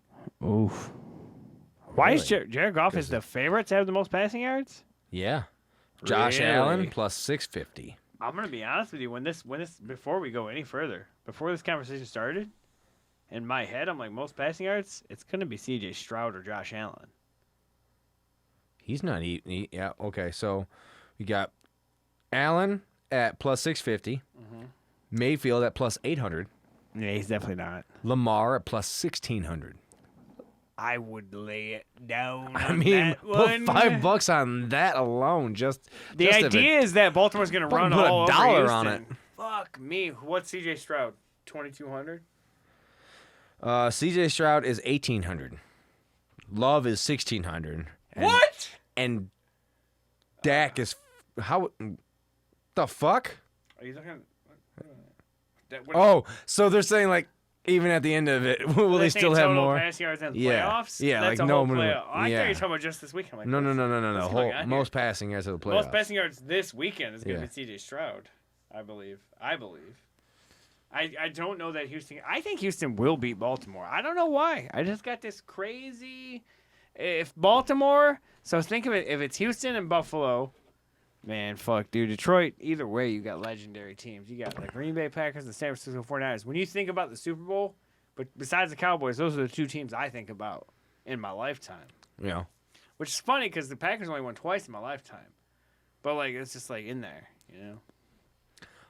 Oof. Why is Really? Jared Goff is the favorite to have the most passing yards? Yeah. Josh Really? Allen plus 650. I'm gonna be honest with you. Before we go any further, before this conversation started, in my head, I'm like most passing yards. It's gonna be C.J. Stroud or Josh Allen. He's not eating. Yeah, okay. So we got Allen at plus 650, Mayfield at plus 800, Yeah, he's definitely not. Lamar at plus 1600. I would lay it down. I on mean, that put one. $5 on that alone. The idea is that Baltimore's gonna run put all a dollar over on Houston. Fuck me. What's C.J. Stroud? 2,200. CJ Stroud is 1800. Love is 1600. What? And Dak is how the fuck? Are you looking? Oh, so they're saying like even at the end of it, will they still have more? Pass yards in the Yeah. playoffs? Yeah, That's like a no whole one- playoff. Oh, I yeah. thought you were talking about just this weekend. Like, No. what's going on Most here? passing yards of the playoffs. Most passing yards this weekend is going to Yeah. be C.J. Stroud, I believe. I don't know that Houston. I think Houston will beat Baltimore. I don't know why. I just got this crazy. If Baltimore, so think of it. If it's Houston and Buffalo, man, fuck, dude. Detroit. Either way, you got legendary teams. You got the Green Bay Packers and the San Francisco 49ers. When you think about the Super Bowl, but besides the Cowboys, those are the two teams I think about in my lifetime. Yeah. Which is funny because the Packers only won twice in my lifetime, but like it's just like in there, you know.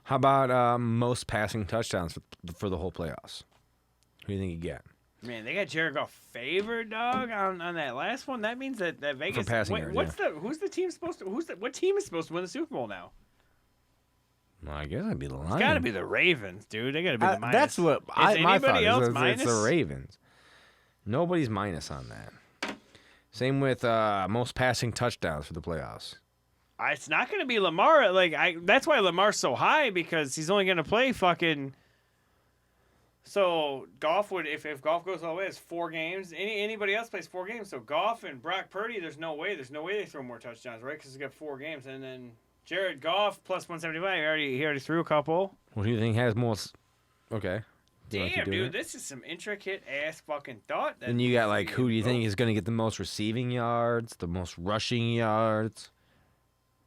How about most passing touchdowns for the whole playoffs? Who do you think you get? Man, they got Jared Goff favored, dog, on that last one. That means that Vegas. For passing yards, Who's the team supposed to? What team is supposed to win the Super Bowl now? Well, I guess I'd be the Lions. It's got to be the Ravens, dude. They got to be the minus. That's what my anybody thought else is. minus? It's the Ravens. Nobody's minus on that. Same with most passing touchdowns for the playoffs. It's not going to be Lamar. That's why Lamar's so high because he's only going to play fucking. So Goff would if Goff goes all the way, it's 4 games. Anybody else plays 4 games. So Goff and Brock Purdy, there's no way they throw more touchdowns, right? Because he's got 4 games, and then Jared Goff plus 175. He already threw a couple. What do you think has most? Okay. Do you want to Damn, keep doing dude, it? this is some intricate ass fucking thought. And you got like who do you think is going to get the most receiving yards, the most rushing yards?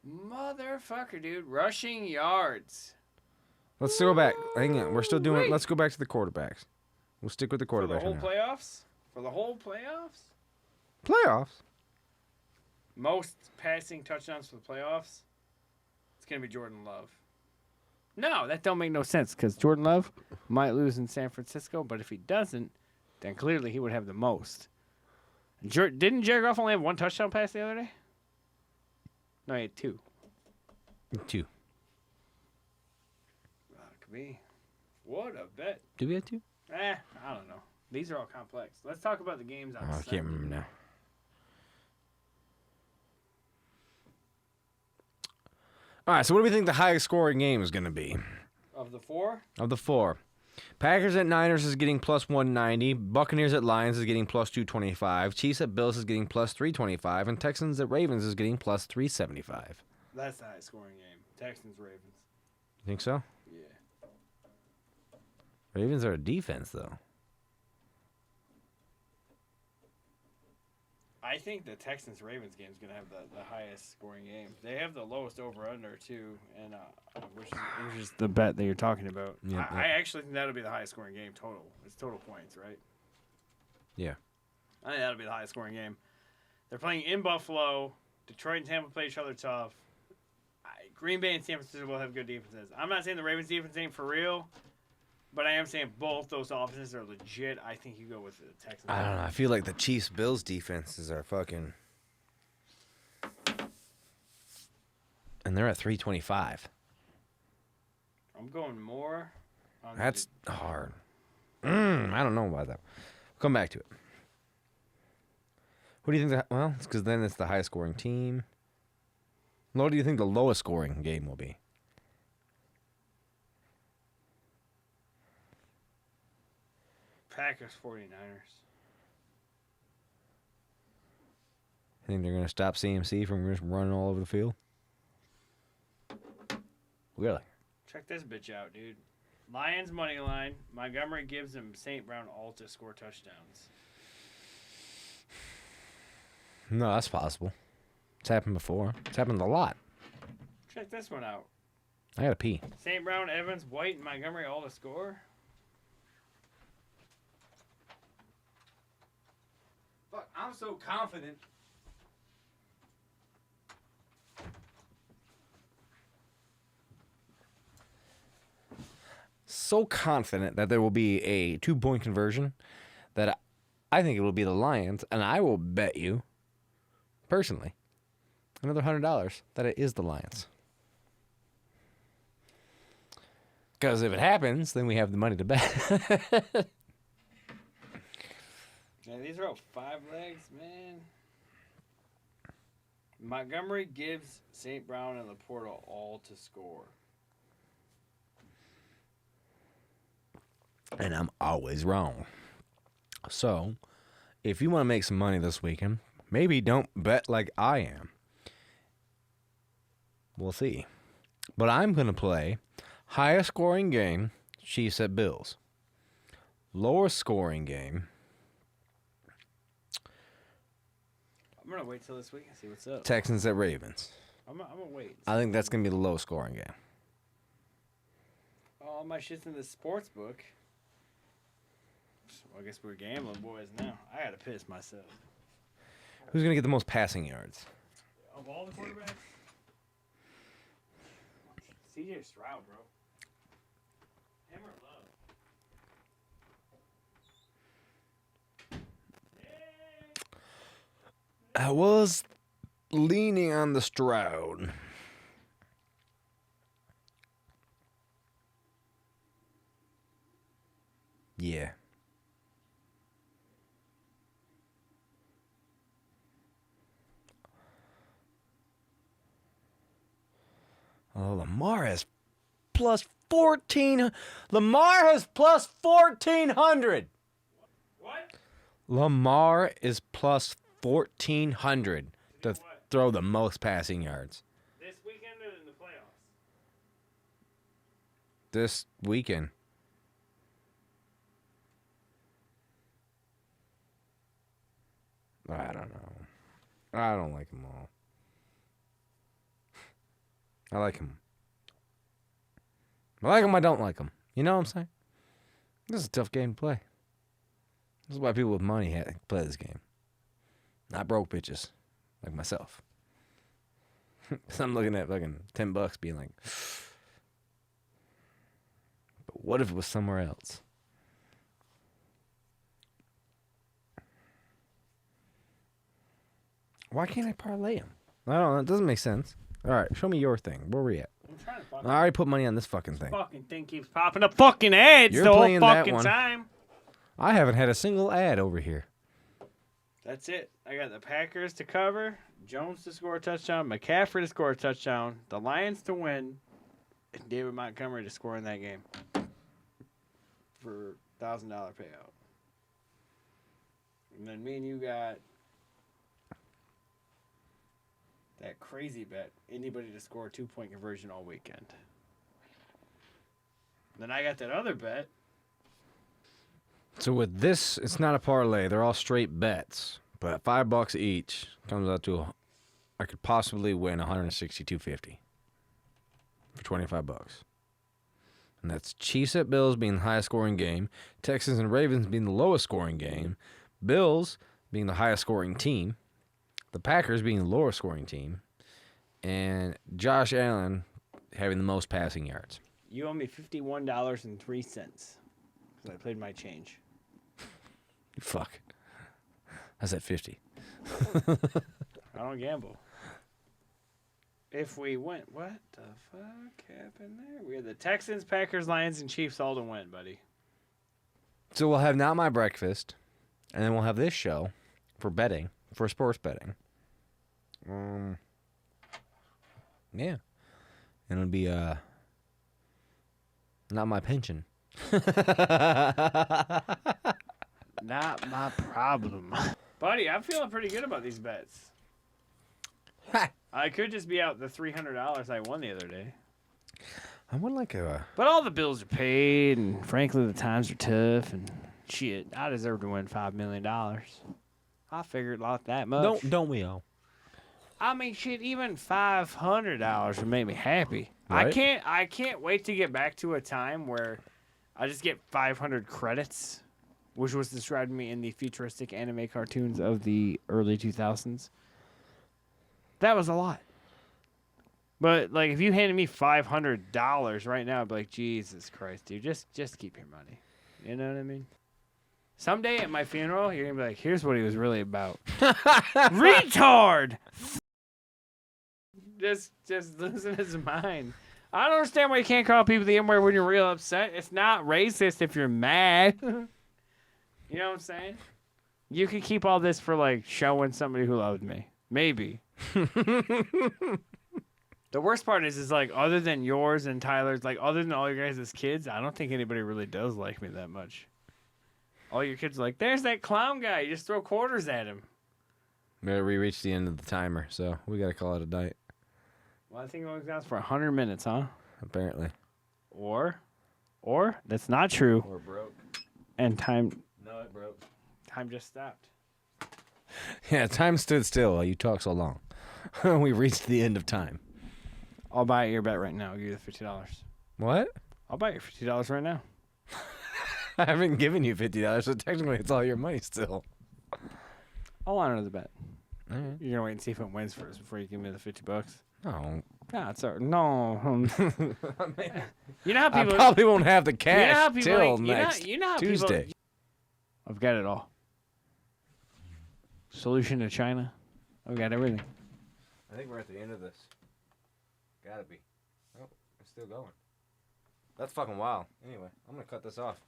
Motherfucker, dude, rushing yards. Let's go back. Hang on, we're still doing. Wait. Let's go back to the quarterbacks. We'll stick with the For the quarterbacks whole now. playoffs? For the whole playoffs? Playoffs. Most passing touchdowns for the playoffs? It's going to be Jordan Love. No, that don't make no sense because Jordan Love might lose in San Francisco, but if he doesn't, then clearly he would have the most. Didn't Jared Goff only have 1 touchdown pass the other day? No, he had 2. 2. Could be. What a bet. Do we have 2? I don't know. These are all complex. Let's talk about the games on Oh, I Sunday. can't remember now. All right, so what do we think the highest scoring game is going to be? Of the 4? Of the 4. Packers at Niners is getting plus 190. Buccaneers at Lions is getting plus 225. Chiefs at Bills is getting plus 325. And Texans at Ravens is getting plus 375. That's the highest scoring game. Texans, Ravens. You think so? Yeah. Ravens are a defense, though. I think the Texans Ravens game is going to have the highest scoring game. They have the lowest over under too, and which is the bet that you're talking about. Yeah, I actually think that'll be the highest scoring game total. It's total points, right? Yeah. I think that'll be the highest scoring game. They're playing in Buffalo. Detroit and Tampa play each other tough. Green Bay and San Francisco will have good defenses. I'm not saying the Ravens defense ain't for real, but I am saying both those offenses are legit. I think you go with the Texans. I don't know. I feel like the Chiefs-Bills defenses are fucking... And they're at 325. I'm going more. On That's hard. I don't know about that. Come back to it. Who do you think? Well, it's because then it's the highest scoring team. What do you think the lowest scoring game will be? Packers 49ers. I think they're going to stop CMC from just running all over the field. Really? Check this bitch out, dude. Lions money line. Montgomery gives them St. Brown all to score touchdowns. No, that's possible. It's happened before. It's happened a lot. Check this one out. I gotta pee. St. Brown, Evans, White, and Montgomery all to score. Fuck, I'm so confident. So confident that there will be a 2-point conversion that I think it will be the Lions, and I will bet you, personally, another $100 that it is the Lions. Because if it happens, then we have the money to bet. Yeah, these are all 5 legs, man. Montgomery gives St. Brown and Laporta all to score. And I'm always wrong. So, if you want to make some money this weekend, maybe don't bet like I am. We'll see. But I'm going to play highest scoring game, Chiefs at Bills. Lowest scoring game. I'm going to wait till this week and see what's up. Texans at Ravens. I'm going to wait. I think that's going to be the lowest scoring game. All my shit's in the sports book. Well, I guess we're gambling boys now. I got to piss myself. Who's going to get the most passing yards? Of all the quarterbacks? CJ Stroud, bro. Him or Love? I was leaning on the Stroud. Yeah. Oh, Lamar has plus 14. Lamar has plus 1,400. What? Lamar is plus 1,400 to throw the most passing yards. This weekend or in the playoffs? This weekend. I don't know. I don't like them all. I like him. I like him, I don't like him. You know what I'm saying? This is a tough game to play. This is why people with money play this game. Not broke bitches like myself. So I'm looking at fucking $10 being like, but what if it was somewhere else? Why can't I parlay him? I don't know. It doesn't make sense. All right, show me your thing. Where we at? I'm trying to I already put money on this fucking thing. fucking thing keeps popping up fucking ads You're the whole playing that fucking one. time. I haven't had a single ad over here. That's it. I got the Packers to cover, Jones to score a touchdown, McCaffrey to score a touchdown, the Lions to win, and David Montgomery to score in that game for $1,000 payout. And then me and you got that crazy bet, anybody to score a 2-point conversion all weekend. Then I got that other bet. So with this, it's not a parlay. They're all straight bets. But at $5 each, comes out to I could possibly win $162.50 for $25. And that's Chiefs at Bills being the highest scoring game, Texans and Ravens being the lowest scoring game, Bills being the highest scoring team, the Packers being the lower scoring team, and Josh Allen having the most passing yards. You owe me $51.03 because I played my change. Fuck. I said 50. I don't gamble. If we win, what the fuck happened there? We had the Texans, Packers, Lions, and Chiefs all to win, buddy. So we'll have Not My Breakfast, and then we'll have this show for betting for sports betting. Yeah. And it'll be not my pension. Not my problem. Buddy, I'm feeling pretty good about these bets. I could just be out the $300 I won the other day. I would like a. But all the bills are paid, and frankly, the times are tough, and shit, I deserve to win $5 million. I figured like that much. Don't we all? I mean, shit, even $500 would make me happy. Right? I can't wait to get back to a time where I just get 500 credits, which was described to me in the futuristic anime cartoons of the early 2000s. That was a lot. But like, if you handed me $500 right now, I'd be like, Jesus Christ, dude, just keep your money. You know what I mean? Someday at my funeral, you're gonna be like, here's what he was really about. Retard. Just losing his mind. I don't understand why you can't call people the N-word when you're real upset. It's not racist if you're mad. You know what I'm saying? You can keep all this for like showing somebody who loved me. Maybe. The worst part is like, other than yours and Tyler's, like, other than all your guys as kids, I don't think anybody really does like me that much. All your kids are like, there's that clown guy. You just throw quarters at him. We reached the end of the timer, so we got to call it a night. Well, I think it only goes for 100 minutes, huh? Apparently. Or, that's not true. Or broke. And time... No, it broke. Time just stopped. Yeah, time stood still while you talk so long. We reached the end of time. I'll buy your bet right now. I'll give you the $50. What? I'll buy your $50 right now. I haven't given you $50, so technically it's all your money still. I'll honor the bet. All right. You're gonna wait and see if it wins first before you give me the $50. No. No, it's all right. No. You know how I people probably won't have the you know how cash people till like, next you know how Tuesday. People, I've got it all. Solution to China. I've got everything. I think we're at the end of this. Gotta be. Oh, it's still going. That's fucking wild. Anyway, I'm gonna cut this off.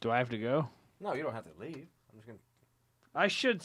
Do I have to go? No, you don't have to leave. I'm just gonna. I should